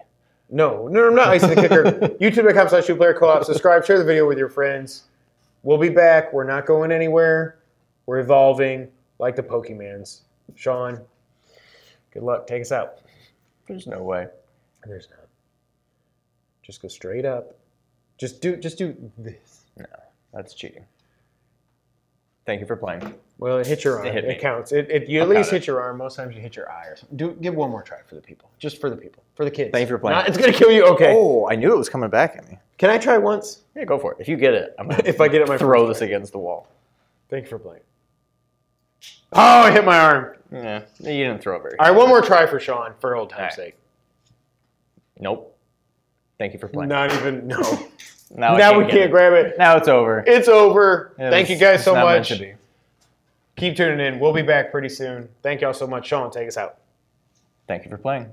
No, I'm not icing the kicker. YouTube.com/2playercoop. Subscribe, share the video with your friends. We'll be back. We're not going anywhere. We're evolving like the Pokemans. Sean, good luck. Take us out. There's no way. There's not. Just go straight up. Just do this. No, that's cheating. Thank you for playing. Well, it hit your arm. It counts. You at least hit your arm. Most times you hit your eye or something. Give one more try for the people. Just for the people. For the kids. Thank you for playing. It's going to kill you. Okay. Oh, I knew it was coming back at me. Can I try once? Yeah, go for it. If you get it, I'm If I get it, throw this against the wall. Thank you for playing. Oh, I hit my arm. Yeah, you didn't throw it very All right, one more try for Sean, for old time's sake. Nope. Thank you for playing. Not even, no. Now Now we get can't it. grab it. Now it's over. It's over. It Thank you was- guys it's so not meant much. to be. Keep tuning in. We'll be back pretty soon. Thank you guys It's so not meant much. to be. Keep tuning in. We'll be back pretty soon. Thank y'all so much. Sean, take us out. Thank you for playing.